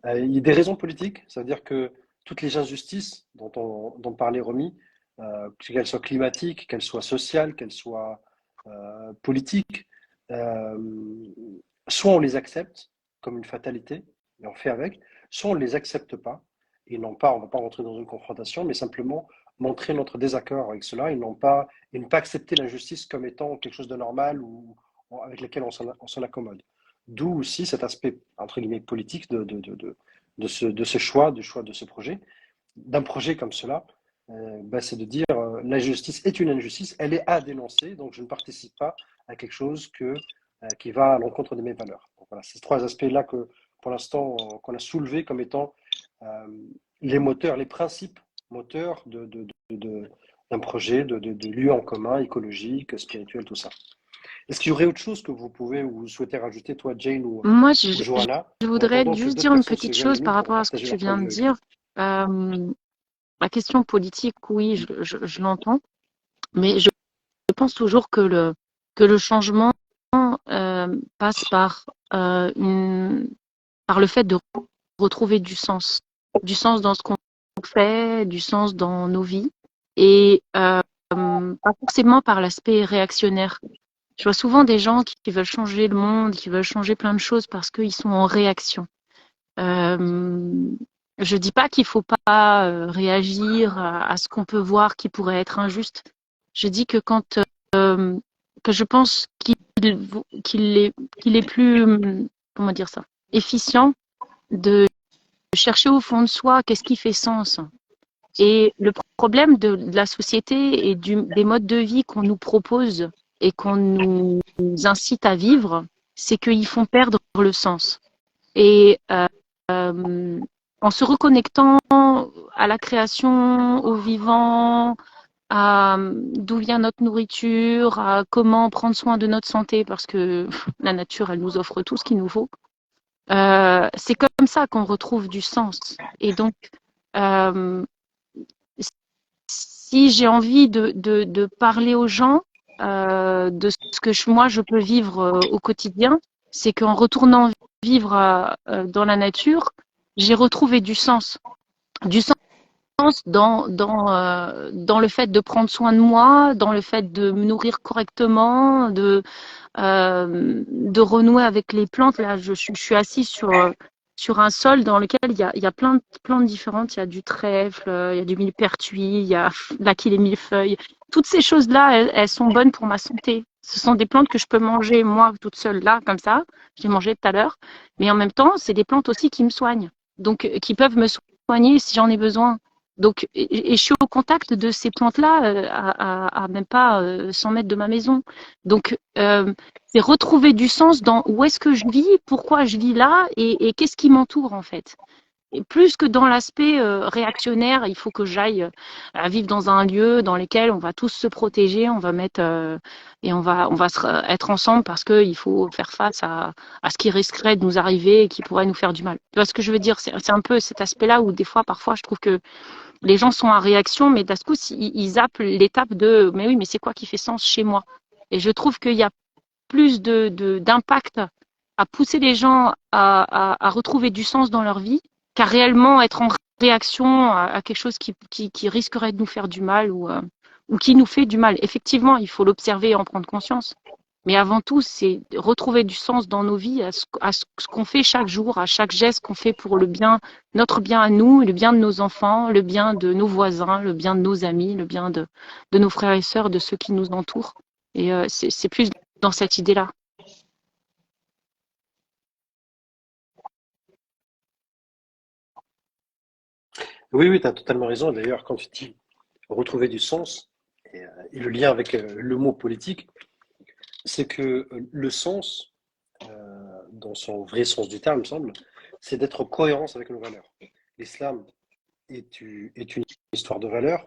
Il y a des raisons politiques, ça veut dire que toutes les injustices dont parlait Romy, qu'elles soient climatiques, qu'elles soient sociales, qu'elles soient politiques, euh, soit on les accepte comme une fatalité et on fait avec, soit on ne les accepte pas et non pas, on ne va pas rentrer dans une confrontation, mais simplement montrer notre désaccord avec cela et ne pas accepter l'injustice comme étant quelque chose de normal ou avec lequel on s'en accommode. D'où aussi cet aspect, entre guillemets, politique de ce choix, du choix de ce projet, d'un projet comme cela, c'est de dire l'injustice est une injustice, elle est à dénoncer, donc je ne participe pas à quelque chose qui va à l'encontre de mes valeurs. Donc, voilà, ces trois aspects-là que, pour l'instant, qu'on a soulevés comme étant euh, les moteurs, les principes moteurs d'un projet, de lieu en commun, écologique, spirituel, tout ça. Est-ce qu'il y aurait autre chose que vous pouvez ou vous souhaitez rajouter, toi, Jane Moi, ou Johanna, je en voudrais attendant que juste d'autres dire une personnes se petite joignent à chose nous par pour rapport à ce que partager tu leur point viens de de vue avec nous? dire. La question politique, oui, je l'entends, mais je pense toujours que le changement passe par le fait de retrouver du sens dans ce qu'on fait, du sens dans nos vies, et pas forcément par l'aspect réactionnaire. Je vois souvent des gens qui veulent changer le monde, qui veulent changer plein de choses parce qu'ils sont en réaction. Euh, je dis pas qu'il faut pas réagir à ce qu'on peut voir qui pourrait être injuste. Je dis que euh, que je pense qu'il est plus comment dire ça, efficient de chercher au fond de soi qu'est-ce qui fait sens. Et le problème de la société et des modes de vie qu'on nous propose et qu'on nous incite à vivre, c'est qu'ils font perdre le sens. Et en se reconnectant à la création, au vivant, à d'où vient notre nourriture, à comment prendre soin de notre santé, parce que la nature, elle nous offre tout ce qu'il nous faut. C'est comme ça qu'on retrouve du sens. Et donc, euh, si j'ai envie de parler aux gens de ce que moi je peux vivre au quotidien, c'est qu'en retournant vivre dans la nature, j'ai retrouvé du sens dans le fait de prendre soin de moi, dans le fait de me nourrir correctement, de renouer avec les plantes. Là, je suis assise sur un sol dans lequel il y a plein de plantes différentes. Il y a du trèfle, il y a du millepertuis, il y a là les millefeuilles. Toutes ces choses-là, elles sont bonnes pour ma santé. Ce sont des plantes que je peux manger moi toute seule là, comme ça. Je les mangeais tout à l'heure. Mais en même temps, c'est des plantes aussi qui me soignent. Donc, qui peuvent me soigner si j'en ai besoin. Donc, et je suis au contact de ces plantes-là à même pas 100 mètres de ma maison. Donc, c'est retrouver du sens dans où est-ce que je vis, pourquoi je vis là et qu'est-ce qui m'entoure en fait. Et plus que dans l'aspect réactionnaire, il faut que j'aille vivre dans un lieu dans lequel on va tous se protéger, on va mettre et on va être ensemble parce qu'il faut faire face à ce qui risquerait de nous arriver et qui pourrait nous faire du mal. Tu vois ce que je veux dire? C'est un peu cet aspect-là où des fois, parfois, je trouve que les gens sont en réaction, mais d'un coup, ils zappent l'étape de mais oui, mais c'est quoi qui fait sens chez moi? Et je trouve qu'il y a plus d'impact à pousser les gens à retrouver du sens dans leur vie qu'à réellement être en réaction à quelque chose qui risquerait de nous faire du mal ou qui nous fait du mal. Effectivement, il faut l'observer et en prendre conscience. Mais avant tout, c'est retrouver du sens dans nos vies, à ce qu'on fait chaque jour, à chaque geste qu'on fait pour le bien, notre bien à nous, le bien de nos enfants, le bien de nos voisins, le bien de nos amis, le bien de nos frères et sœurs, de ceux qui nous entourent. Et c'est plus dans cette idée-là. Oui, oui, tu as totalement raison. D'ailleurs, quand tu dis retrouver du sens, et le lien avec le mot politique, c'est que le sens, dans son vrai sens du terme, il me semble, c'est d'être en cohérence avec nos valeurs. L'islam est une histoire de valeurs.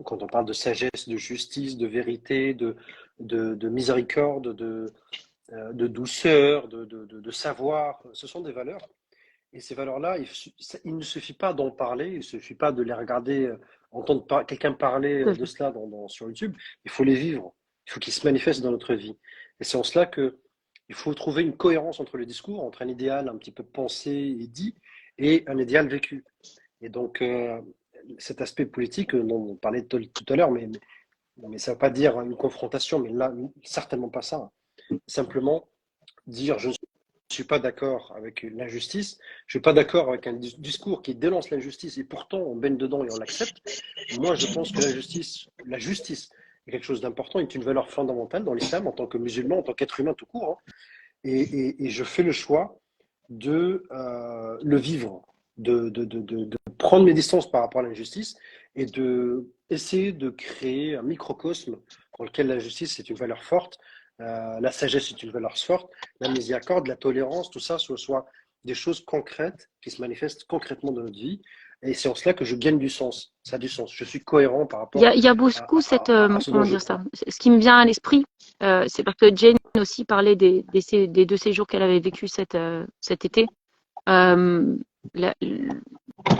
Quand on parle de sagesse, de justice, de vérité, de miséricorde, de douceur, de savoir, ce sont des valeurs. Et ces valeurs-là, il ne suffit pas d'en parler, il ne suffit pas de les regarder, entendre quelqu'un parler de cela sur YouTube. Il faut les vivre, il faut qu'ils se manifestent dans notre vie. Et c'est en cela que il faut trouver une cohérence entre les discours, entre un idéal un petit peu pensé et dit, et un idéal vécu. Et donc, cet aspect politique dont on parlait tout à l'heure, mais ça ne veut pas dire une confrontation, mais là, certainement pas ça. Simplement dire je ne suis pas d'accord avec l'injustice, je ne suis pas d'accord avec un discours qui dénonce l'injustice et pourtant on baigne dedans et on l'accepte. Moi, je pense que la justice est quelque chose d'important, est une valeur fondamentale dans l'islam en tant que musulman, en tant qu'être humain tout court. Hein. Et je fais le choix de le vivre, de prendre mes distances par rapport à l'injustice et de essayer de créer un microcosme dans lequel la justice est une valeur forte, la sagesse est une valeur forte, la miséricorde, la tolérance, tout ça, ce soit des choses concrètes qui se manifestent concrètement dans notre vie. Et c'est en cela que je gagne du sens. Ça a du sens. Je suis cohérent par rapport Il y a beaucoup à ce dont comment je dire ça, crois. ce qui me vient à l'esprit, c'est parce que Jane aussi parlait des 2 séjours qu'elle avait vécu cet été. Euh, la-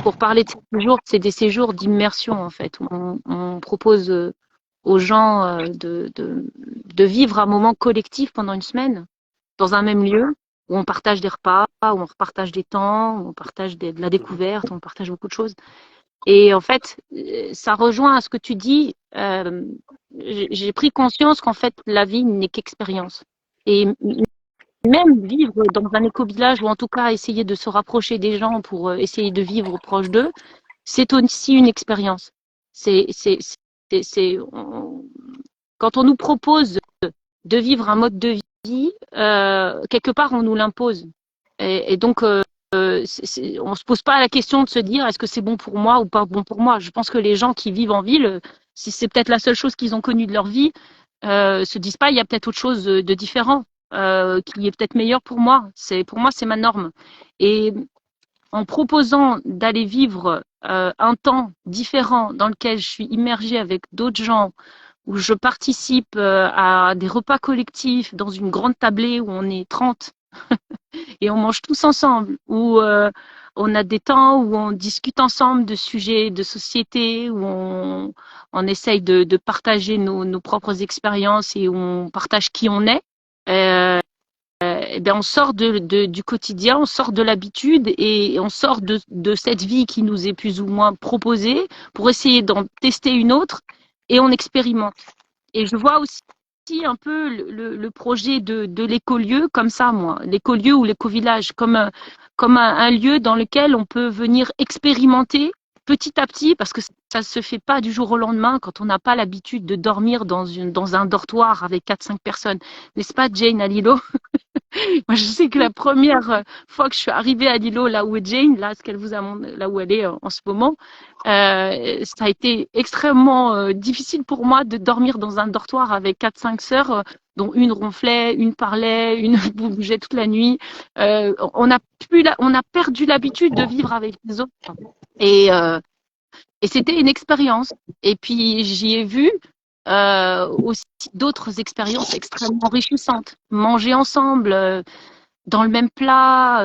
pour parler de ces séjours, c'est des séjours d'immersion en fait. On propose aux gens de vivre un moment collectif pendant une semaine dans un même lieu où on partage des repas, où on repartage des temps, où on partage de la Mhm. découverte, où on partage beaucoup de choses. Et en fait, ça rejoint à ce que tu dis. J'ai pris conscience qu'en fait, la vie n'est qu'expérience. Et même vivre dans un éco-village ou en tout cas essayer de se rapprocher des gens pour essayer de vivre proche d'eux, c'est aussi une expérience. C'est, c'est, quand on nous propose de vivre un mode de vie, quelque part on nous l'impose. Et donc on se pose pas la question de se dire est-ce que c'est bon pour moi ou pas bon pour moi. Je pense que les gens qui vivent en ville, si c'est peut-être la seule chose qu'ils ont connue de leur vie, se disent pas il y a peut-être autre chose de différent qui est peut-être meilleur pour moi c'est ma norme. Et en proposant d'aller vivre un temps différent dans lequel je suis immergée avec d'autres gens, où je participe à des repas collectifs dans une grande tablée où on est 30 et on mange tous ensemble, où on a des temps où on discute ensemble de sujets de société, où on essaye de partager nos propres expériences et où on partage qui on est. Euh, eh bien, on sort du quotidien, on sort de l'habitude et on sort de cette vie qui nous est plus ou moins proposée pour essayer d'en tester une autre et on expérimente. Et je vois aussi un peu le projet de l'écolieu comme ça, moi, l'écolieu ou l'éco-village, comme un lieu dans lequel on peut venir expérimenter petit à petit, parce que ça ne se fait pas du jour au lendemain quand on n'a pas l'habitude de dormir dans un dortoir avec 4-5 personnes. N'est-ce pas, Jane Alilo? Moi, je sais que la première fois que je suis arrivée à Lilo, là où est Jane, là, ce qu'elle vous a, là où elle est en ce moment, ça a été extrêmement difficile pour moi de dormir dans un dortoir avec 4-5 sœurs, dont une ronflait, une parlait, une bougeait toute la nuit. On a perdu l'habitude de vivre avec les autres. Et, euh, et c'était une expérience. Et puis j'y ai vu aussi d'autres expériences extrêmement enrichissantes. Manger ensemble dans le même plat,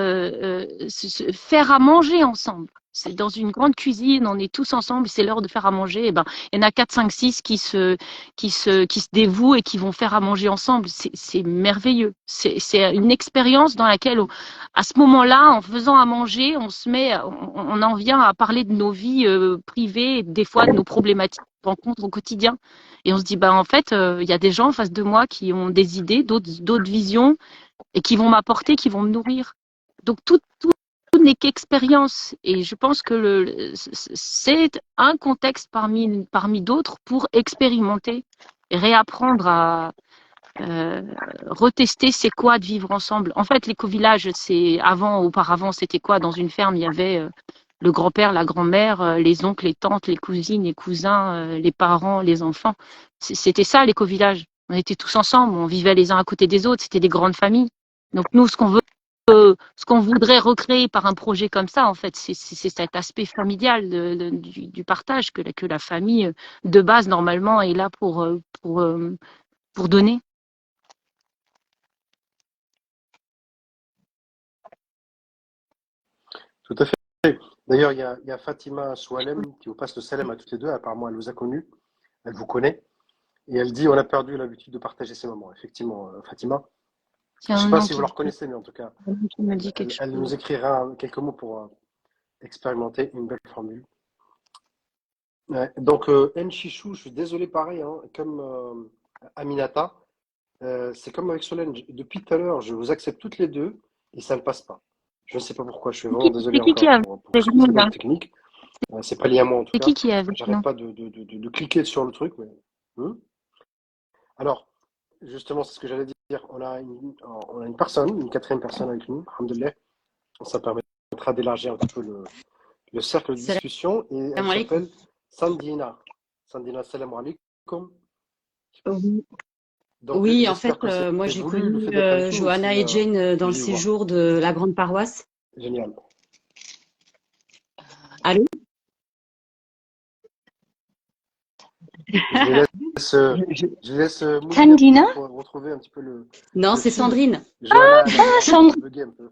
faire à manger ensemble. C'est dans une grande cuisine, on est tous ensemble, c'est l'heure de faire à manger. Et ben, il y en a 4, 5, 6 qui se dévouent et qui vont faire à manger ensemble. C'est merveilleux. C'est une expérience dans laquelle, à ce moment-là, en faisant à manger, on en vient à parler de nos vies privées, des fois de nos problématiques qu'on rencontre au quotidien. Et on se dit, bah, en fait, il y a des gens en face de moi qui ont des idées, d'autres visions et qui vont m'apporter, qui vont me nourrir. Donc, tout n'est qu'expérience. Et je pense que c'est un contexte parmi d'autres pour expérimenter et réapprendre à retester c'est quoi de vivre ensemble. En fait, l'éco-village, auparavant, c'était quoi? Dans une ferme, il y avait le grand-père, la grand-mère, les oncles, les tantes, les cousines, les cousins, les parents, les enfants. C'était ça, l'éco-village. On était tous ensemble, on vivait les uns à côté des autres, c'était des grandes familles. Donc nous, ce qu'on voudrait recréer par un projet comme ça, en fait, c'est cet aspect familial du partage que la famille, de base, normalement, est là pour donner. Tout à fait. D'ailleurs, il y a Fatima Soualem qui vous passe le salam à toutes les deux. Apparemment, elle vous a connu, elle vous connaît. Et elle dit, on a perdu l'habitude de partager ces moments. Effectivement, Fatima. C'est Je ne sais un pas nom si vous la reconnaissez, mais en tout cas, qui me dit quelque elle chose. nous écrira quelques mots pour expérimenter une belle formule. Ouais. Donc, Nchichou, je suis désolé, pareil, hein, comme Aminata, c'est comme avec Solène. Depuis tout à l'heure, je vous accepte toutes les deux et ça ne passe pas. Je ne sais pas pourquoi. Je suis vraiment désolé C'est qui encore est avec pour ce nous, bug là? technique. C'est pas lié à moi en tout C'est cas. qui est avec J'arrête nous? pas de cliquer sur le truc. Mais... Hmm. Alors, justement, c'est ce que j'allais dire. On a une personne, une quatrième personne avec nous. Alhamdoulilah. Ça permettra d'élargir un petit peu le cercle de Salam discussion. Et elle alaikum. s'appelle Sandina. Sandina, salam alaikum. Oui, Donc, oui, en fait, j'espère que c'est moi j'ai voulu le connu fait d'être avec nous ou Johanna si et Jane dans le vous y voir. séjour de la grande paroisse. Génial. Allô? Je les laisse, je laisse Mounir Tandina? pour retrouver un petit peu Non, le c'est fil. Sandrine. Johanna, elle a Sandrine, bugué un peu.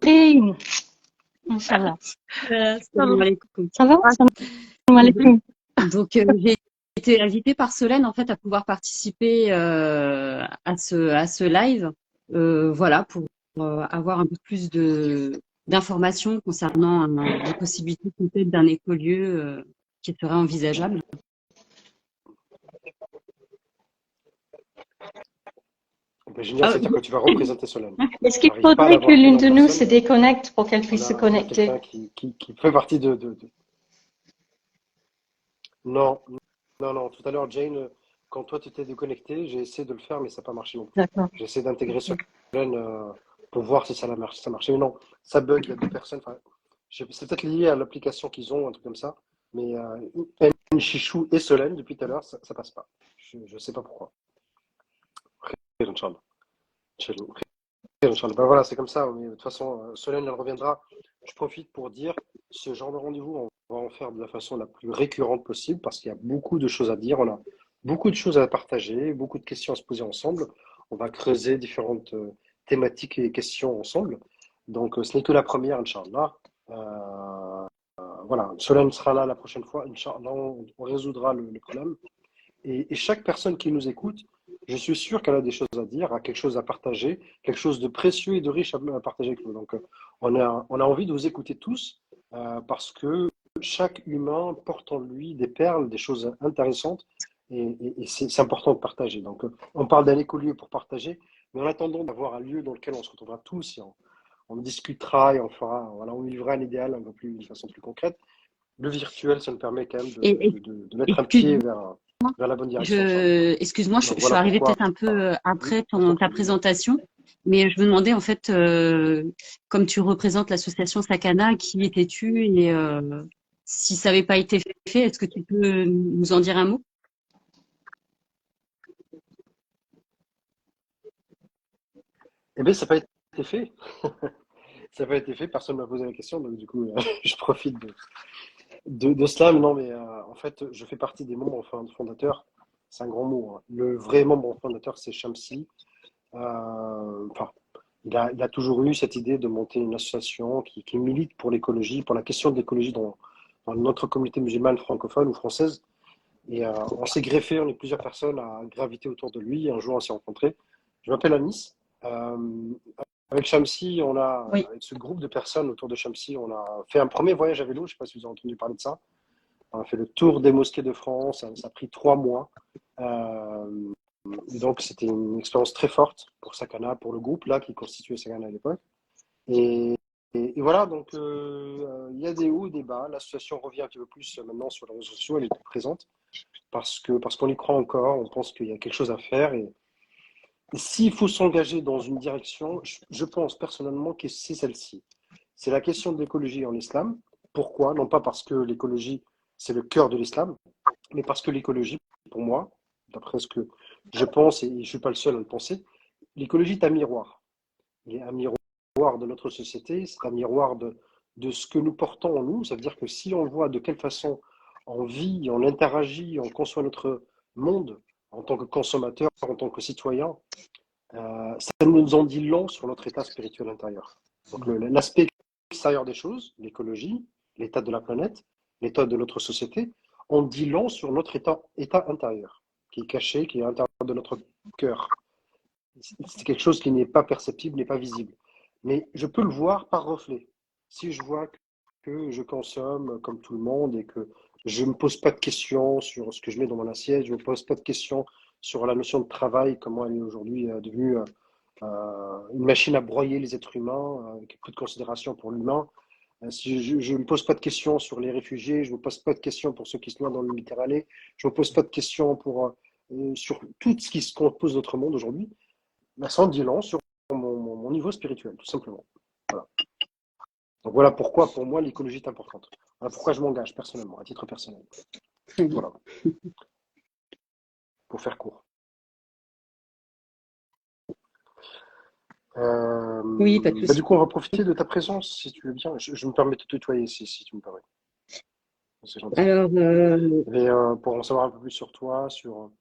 Inch'Allah. Salam alaikum. Ça va? Salam alaikum. Donc, j'ai été invitée par Solène en fait à pouvoir participer à ce live, voilà, pour avoir un peu plus d'informations concernant les possibilités peut-être d'un écolieu qui serait envisageable. Ben, génial, c'est-à-dire que tu vas représenter Solène. Est-ce On qu'il n'arrive pas à faudrait que l'avoir l'une en de nous personne, se mais déconnecte pour qu'elle on puisse se a, on a connecter? quelqu'un qui fait partie de... Non, non, non. Tout à l'heure, Jane, quand toi tu t'es déconnecté, j'ai essayé de le faire, mais ça n'a pas marché non plus. D'accord. J'ai essayé d'intégrer Solène pour voir si ça marchait. Mais non, ça bug, il y a deux personnes. Enfin, c'est peut-être lié à l'application qu'ils ont, un truc comme ça. Mais Chichou et Solène, depuis tout à l'heure, ça passe pas. Je ne sais pas pourquoi. Khair, Inch'Allah. Khair, Inch'Allah. Ben voilà, c'est comme ça. Mais de toute façon, Solène, elle reviendra. Je profite pour dire, ce genre de rendez-vous, on va en faire de la façon la plus récurrente possible parce qu'il y a beaucoup de choses à dire. On a beaucoup de choses à partager, beaucoup de questions à se poser ensemble. On va creuser différentes thématiques et questions ensemble. Donc, ce n'est que la première, Inch'Allah. Voilà, Solène sera là la prochaine fois. Inch'Allah, on résoudra le problème. Et chaque personne qui nous écoute, je suis sûr qu'elle a des choses à dire, a quelque chose à partager, quelque chose de précieux et de riche à partager avec nous. Donc, on a envie de vous écouter tous parce que chaque humain porte en lui des perles, des choses intéressantes et c'est important de partager. Donc, on parle d'un écolieu pour partager, mais en attendant d'avoir un lieu dans lequel on se retrouvera tous et on discutera et voilà, on vivra un idéal un peu plus, d'une façon plus concrète. Le virtuel, ça nous permet quand même Et, de mettre un pied excuse-moi, vers la bonne direction, Inch'Allah. excuse-moi, je Donc suis voilà arrivée pourquoi. peut-être un peu après Je t'en ta prie, dis-moi. présentation, mais je me demandais en fait, comme tu représentes l'association Sakana, qui étais-tu et si ça n'avait pas été fait, est-ce que tu peux nous en dire un mot? Eh bien, ça n'a pas été fait. Ça n'a pas été fait, personne ne m'a posé la question, donc du coup, je profite de cela. Mais non, mais en fait, je fais partie des membres fondateurs. C'est un grand mot, hein. Le vrai membre fondateur, c'est Shamsi. Enfin, il a toujours eu cette idée de monter une association qui milite pour l'écologie, pour la question de l'écologie dans notre communauté musulmane francophone ou française. Et on s'est greffé, on est plusieurs personnes à graviter autour de lui. Un jour, on s'est rencontrés. Je m'appelle Anis. Avec Shamsi, Oui. avec ce groupe de personnes autour de Shamsi, on a fait un premier voyage à vélo. Je ne sais pas si vous avez entendu parler de ça. On a fait le tour des mosquées de France. Ça a pris 3 mois. Donc, c'était une expérience très forte pour Sakana, pour le groupe là qui constituait Sakana à l'époque. Et, et voilà, donc il y a des hauts et des bas. L'association revient un petit peu plus maintenant sur les réseaux sociaux. Elle est plus présente parce qu'on y croit encore. On pense qu'il y a quelque chose à faire. Et s'il faut s'engager dans une direction, je pense personnellement que c'est celle-ci. C'est la question de l'écologie en islam. Pourquoi? Non pas parce que l'écologie, c'est le cœur de l'islam, mais parce que l'écologie, pour moi, d'après ce que je pense, et je ne suis pas le seul à le penser, l'écologie est un miroir. Il est un miroir de notre société, c'est un miroir de ce que nous portons en nous. Ça veut dire que si on voit de quelle façon on vit, on interagit, on conçoit notre monde en tant que consommateur, en tant que citoyen, ça nous en dit long sur notre état spirituel intérieur. Donc l'aspect extérieur des choses, l'écologie, l'état de la planète, l'état de notre société, on dit long sur notre état intérieur, qui est caché, qui est à l'intérieur de notre cœur. C'est quelque chose qui n'est pas perceptible, n'est pas visible. Mais je peux le voir par reflet. Si je vois que je consomme comme tout le monde et que je ne me pose pas de questions sur ce que je mets dans mon assiette, je ne me pose pas de questions sur la notion de travail, comment elle est aujourd'hui devenue une machine à broyer les êtres humains, avec peu de considération pour l'humain. Si je ne me pose pas de questions sur les réfugiés, je ne me pose pas de questions pour ceux qui se noient dans le Méditerranée, je ne me pose pas de questions sur tout ce qui se compose notre monde aujourd'hui, ça en dit long sur mon niveau spirituel, tout simplement. Voilà. Donc voilà pourquoi, pour moi, l'écologie est importante. Voilà pourquoi je m'engage personnellement, à titre personnel. Voilà. Pour faire court. Oui, pas de souci. Du coup, on va profiter de ta présence, si tu veux bien. Je me permets de te tutoyer, si tu me permets. C'est gentil. Alors, Mais, pour en savoir un peu plus sur toi, sur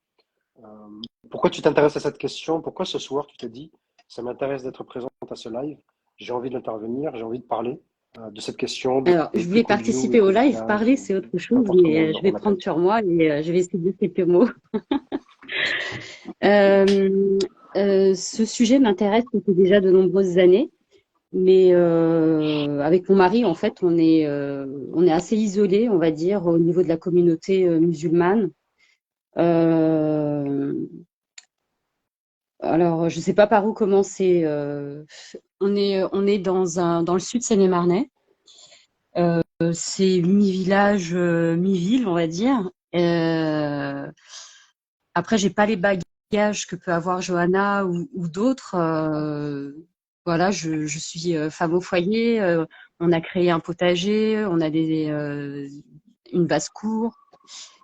pourquoi tu t'intéresses à cette question, pourquoi ce soir tu t'es dit, ça m'intéresse d'être présente à ce live, j'ai envie d'intervenir, j'ai envie de parler de cette question. alors, je voulais participer au live, parler c'est autre chose, mais je vais prendre sur moi et je vais essayer de dire quelques mots. Ce sujet m'intéresse depuis déjà de nombreuses années, mais avec mon mari, en fait, on est assez isolés, on va dire, au niveau de la communauté musulmane. Alors, je ne sais pas par où commencer. On est dans le sud Seine-et-Marnais. C'est mi-village, mi-ville, on va dire. Après, j'ai pas les bagages que peut avoir Johanna ou d'autres. Voilà, je suis femme au foyer. On a créé un potager, on a une basse-cour.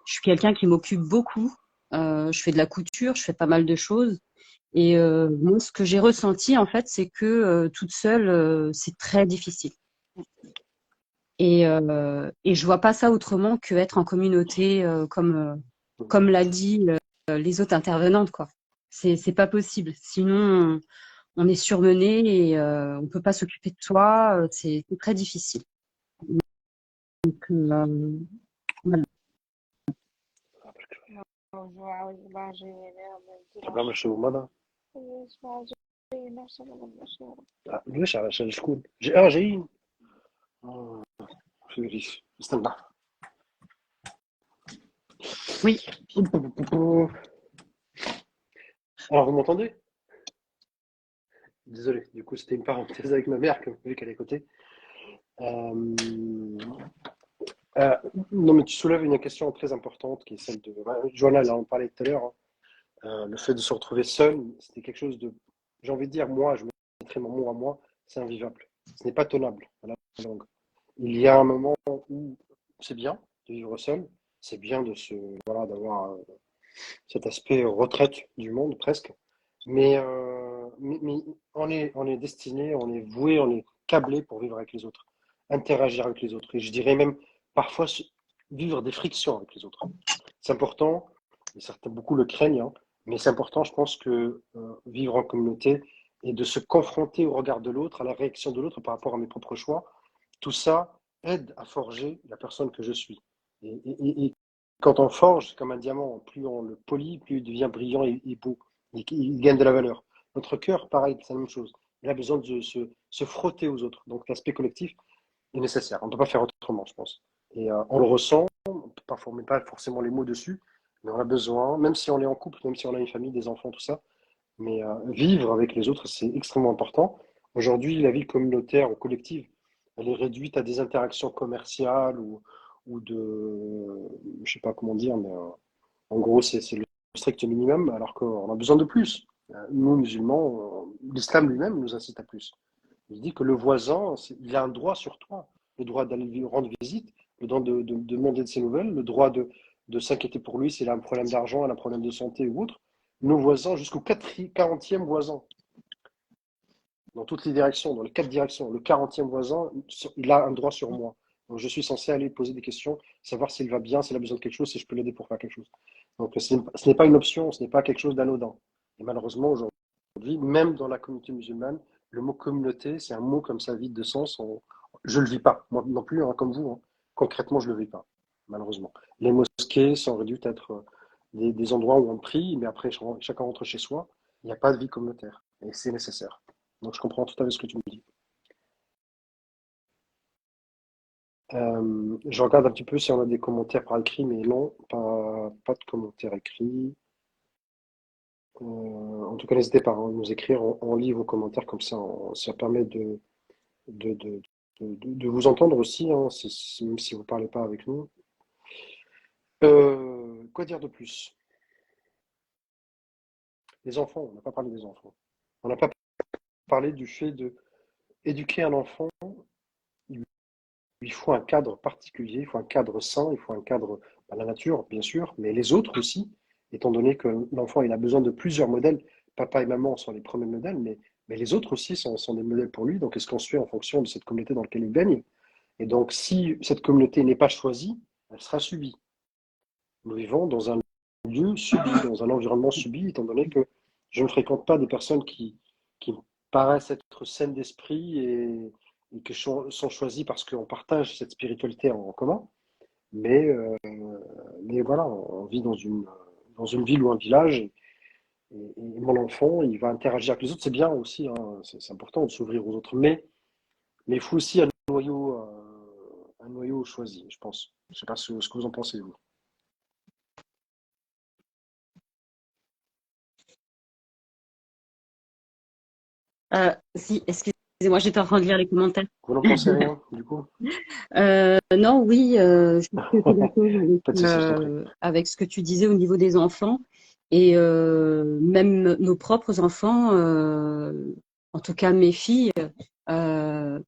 Je suis quelqu'un qui m'occupe beaucoup. Je fais de la couture, je fais pas mal de choses. Et moi, ce que j'ai ressenti, en fait, c'est que toute seule, c'est très difficile. Et je vois pas ça autrement qu'être en communauté, comme l'a dit les autres intervenantes, quoi. C'est pas possible. Sinon, on est surmené et on peut pas s'occuper de soi. C'est très difficile. Donc, voilà. ليش علشان شكون؟ جايين. Oui. Alors, vous m'entendez? Désolé, du coup, c'était une parenthèse avec ma mère, vu qu'elle est à côté. Non, mais tu soulèves une question très importante qui est celle de. Joanna, là, on parlait tout à l'heure. Le fait de se retrouver seul, c'était quelque chose de. J'ai envie de dire, moi, je mettrais mon mot à moi, c'est invivable. Ce n'est pas tenable à la longue. Il y a un moment où c'est bien de vivre seul, c'est bien voilà, d'avoir cet aspect retraite du monde presque. Mais on est destiné, on est voué, on est câblé pour vivre avec les autres, interagir avec les autres. Et je dirais même parfois vivre des frictions avec les autres. C'est important, et certains beaucoup le craignent, hein, mais c'est important, je pense, que vivre en communauté et de se confronter au regard de l'autre, à la réaction de l'autre par rapport à mes propres choix, tout ça aide à forger la personne que je suis. Et quand on forge, c'est comme un diamant, plus on le polit, plus il devient brillant et beau. Il gagne de la valeur. Notre cœur, pareil, c'est la même chose. Il a besoin de se frotter aux autres. Donc l'aspect collectif est nécessaire. On ne peut pas faire autrement, je pense. Et on le ressent, parfois on ne met pas forcément les mots dessus, mais on a besoin, même si on est en couple, même si on a une famille, des enfants, tout ça, mais vivre avec les autres, c'est extrêmement important. Aujourd'hui, la vie communautaire ou collective, elle est réduite à des interactions commerciales ou de, je sais pas comment dire, mais en gros, c'est le strict minimum, alors qu'on a besoin de plus. Nous, musulmans, l'islam lui-même nous incite à plus. Il dit que le voisin, il a un droit sur toi, le droit d'aller lui rendre visite, le droit de demander de ses nouvelles, le droit de s'inquiéter pour lui s'il a un problème d'argent, un problème de santé ou autre. Nos voisins, jusqu'au 40e voisin, dans toutes les directions, dans les 4 directions, le 40e voisin, il a un droit sur moi. Donc je suis censé aller poser des questions, savoir s'il va bien, s'il a besoin de quelque chose, si je peux l'aider pour faire quelque chose. Donc ce n'est pas une option, ce n'est pas quelque chose d'anodin. Et malheureusement, aujourd'hui, même dans la communauté musulmane, le mot communauté, c'est un mot comme ça vide de sens. Je ne le vis pas, moi non plus, hein, comme vous. Hein. Concrètement, je ne le vis pas, malheureusement. Les mosquées sont réduites à être des endroits où on prie, mais après, chacun rentre chez soi. Il n'y a pas de vie communautaire. Et c'est nécessaire. Donc, je comprends tout à fait ce que tu me dis. Je regarde un petit peu si on a des commentaires par écrit, mais non, pas de commentaires écrits. En tout cas, n'hésitez pas à nous écrire, on lit vos commentaires comme ça, ça permet de, de, de vous entendre aussi, hein, même si vous ne parlez pas avec nous. Quoi dire de plus? Les enfants, on n'a pas parlé des enfants. On n'a pas parlé du fait de éduquer un enfant, il faut un cadre particulier, il faut un cadre sain, il faut un cadre à la nature, bien sûr, mais les autres aussi, étant donné que l'enfant il a besoin de plusieurs modèles. Papa et maman sont les premiers modèles, mais les autres aussi sont des modèles pour lui. Donc, est-ce qu'on se fait en fonction de cette communauté dans laquelle il baigne? Et donc, si cette communauté n'est pas choisie, elle sera subie. Nous vivons dans un lieu subi, dans un environnement subi, étant donné que je ne fréquente pas des personnes qui me paraissent être saines d'esprit et que sont choisies parce qu'on partage cette spiritualité en commun. Mais, euh, mais voilà, on vit dans une ville ou un village et mon enfant, il va interagir avec les autres. C'est bien aussi, hein, c'est important de s'ouvrir aux autres. Mais il faut aussi un noyau choisi, je pense. Je ne sais pas ce que vous en pensez, vous. Si, excusez-moi, j'étais en train de lire les commentaires. Vous n'en pensez rien, du coup? Non, oui, je suis tout à fait d'accord Pas de souci, je t'en prie. avec ce que tu disais au niveau des enfants. Et même nos propres enfants, en tout cas mes filles, euh,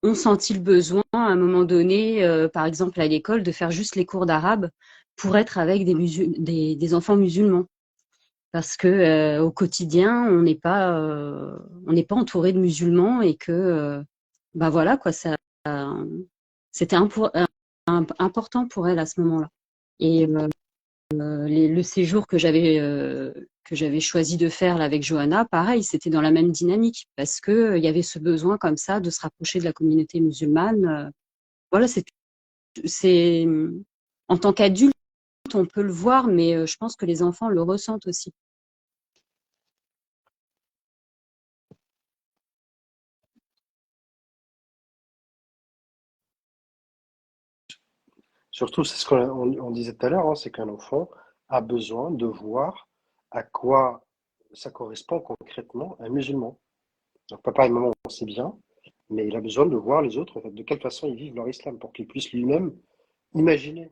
ont senti le besoin à un moment donné, par exemple à l'école, de faire juste les cours d'arabe pour être avec des enfants musulmans. Parce que au quotidien, on n'est pas entouré de musulmans et que, bah voilà quoi, c'était important pour elle à ce moment-là. Et le séjour que j'avais choisi de faire là, avec Johanna, pareil, c'était dans la même dynamique parce que il y avait ce besoin comme ça de se rapprocher de la communauté musulmane. Voilà, c'est en tant qu'adulte, on peut le voir, mais je pense que les enfants le ressentent aussi. Surtout, c'est ce qu'on disait tout à l'heure, hein, c'est qu'un enfant a besoin de voir à quoi ça correspond concrètement un musulman. Donc papa et maman, c'est bien, mais il a besoin de voir les autres, en fait, de quelle façon ils vivent leur islam, pour qu'il puisse lui-même imaginer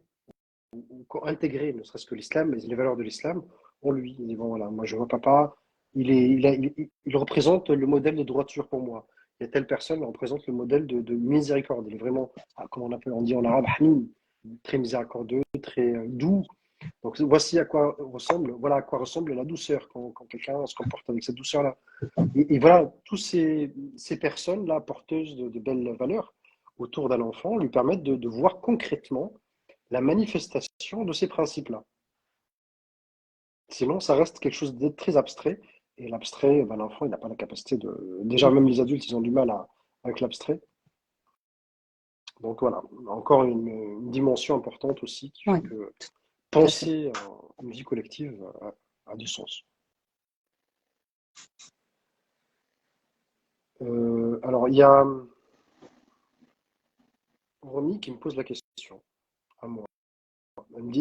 ou intégrer, ne serait-ce que l'islam, les valeurs de l'islam, en lui. Il dit, bon, voilà, moi je vois papa, il représente le modèle de droiture pour moi. Il y a telle personne, elle représente le modèle de miséricorde. Il est vraiment, comment on dit en arabe, hamim, très miséricordieux, très doux. Donc voici à quoi ressemble, voilà à quoi ressemble la douceur quand quelqu'un se comporte avec cette douceur-là. Et voilà, toutes ces personnes-là, porteuses de belles valeurs autour d'un enfant, lui permettent de voir concrètement la manifestation de ces principes-là. Sinon, ça reste quelque chose de très abstrait. Et l'abstrait, ben, l'enfant, il n'a pas la capacité de. Déjà, même les adultes, ils ont du mal avec l'abstrait. Donc voilà, encore une dimension importante aussi qui Ouais, fait que tout à fait. penser à une vie collective a du sens. Alors, il y a Romy qui me pose la question à moi. Elle me dit,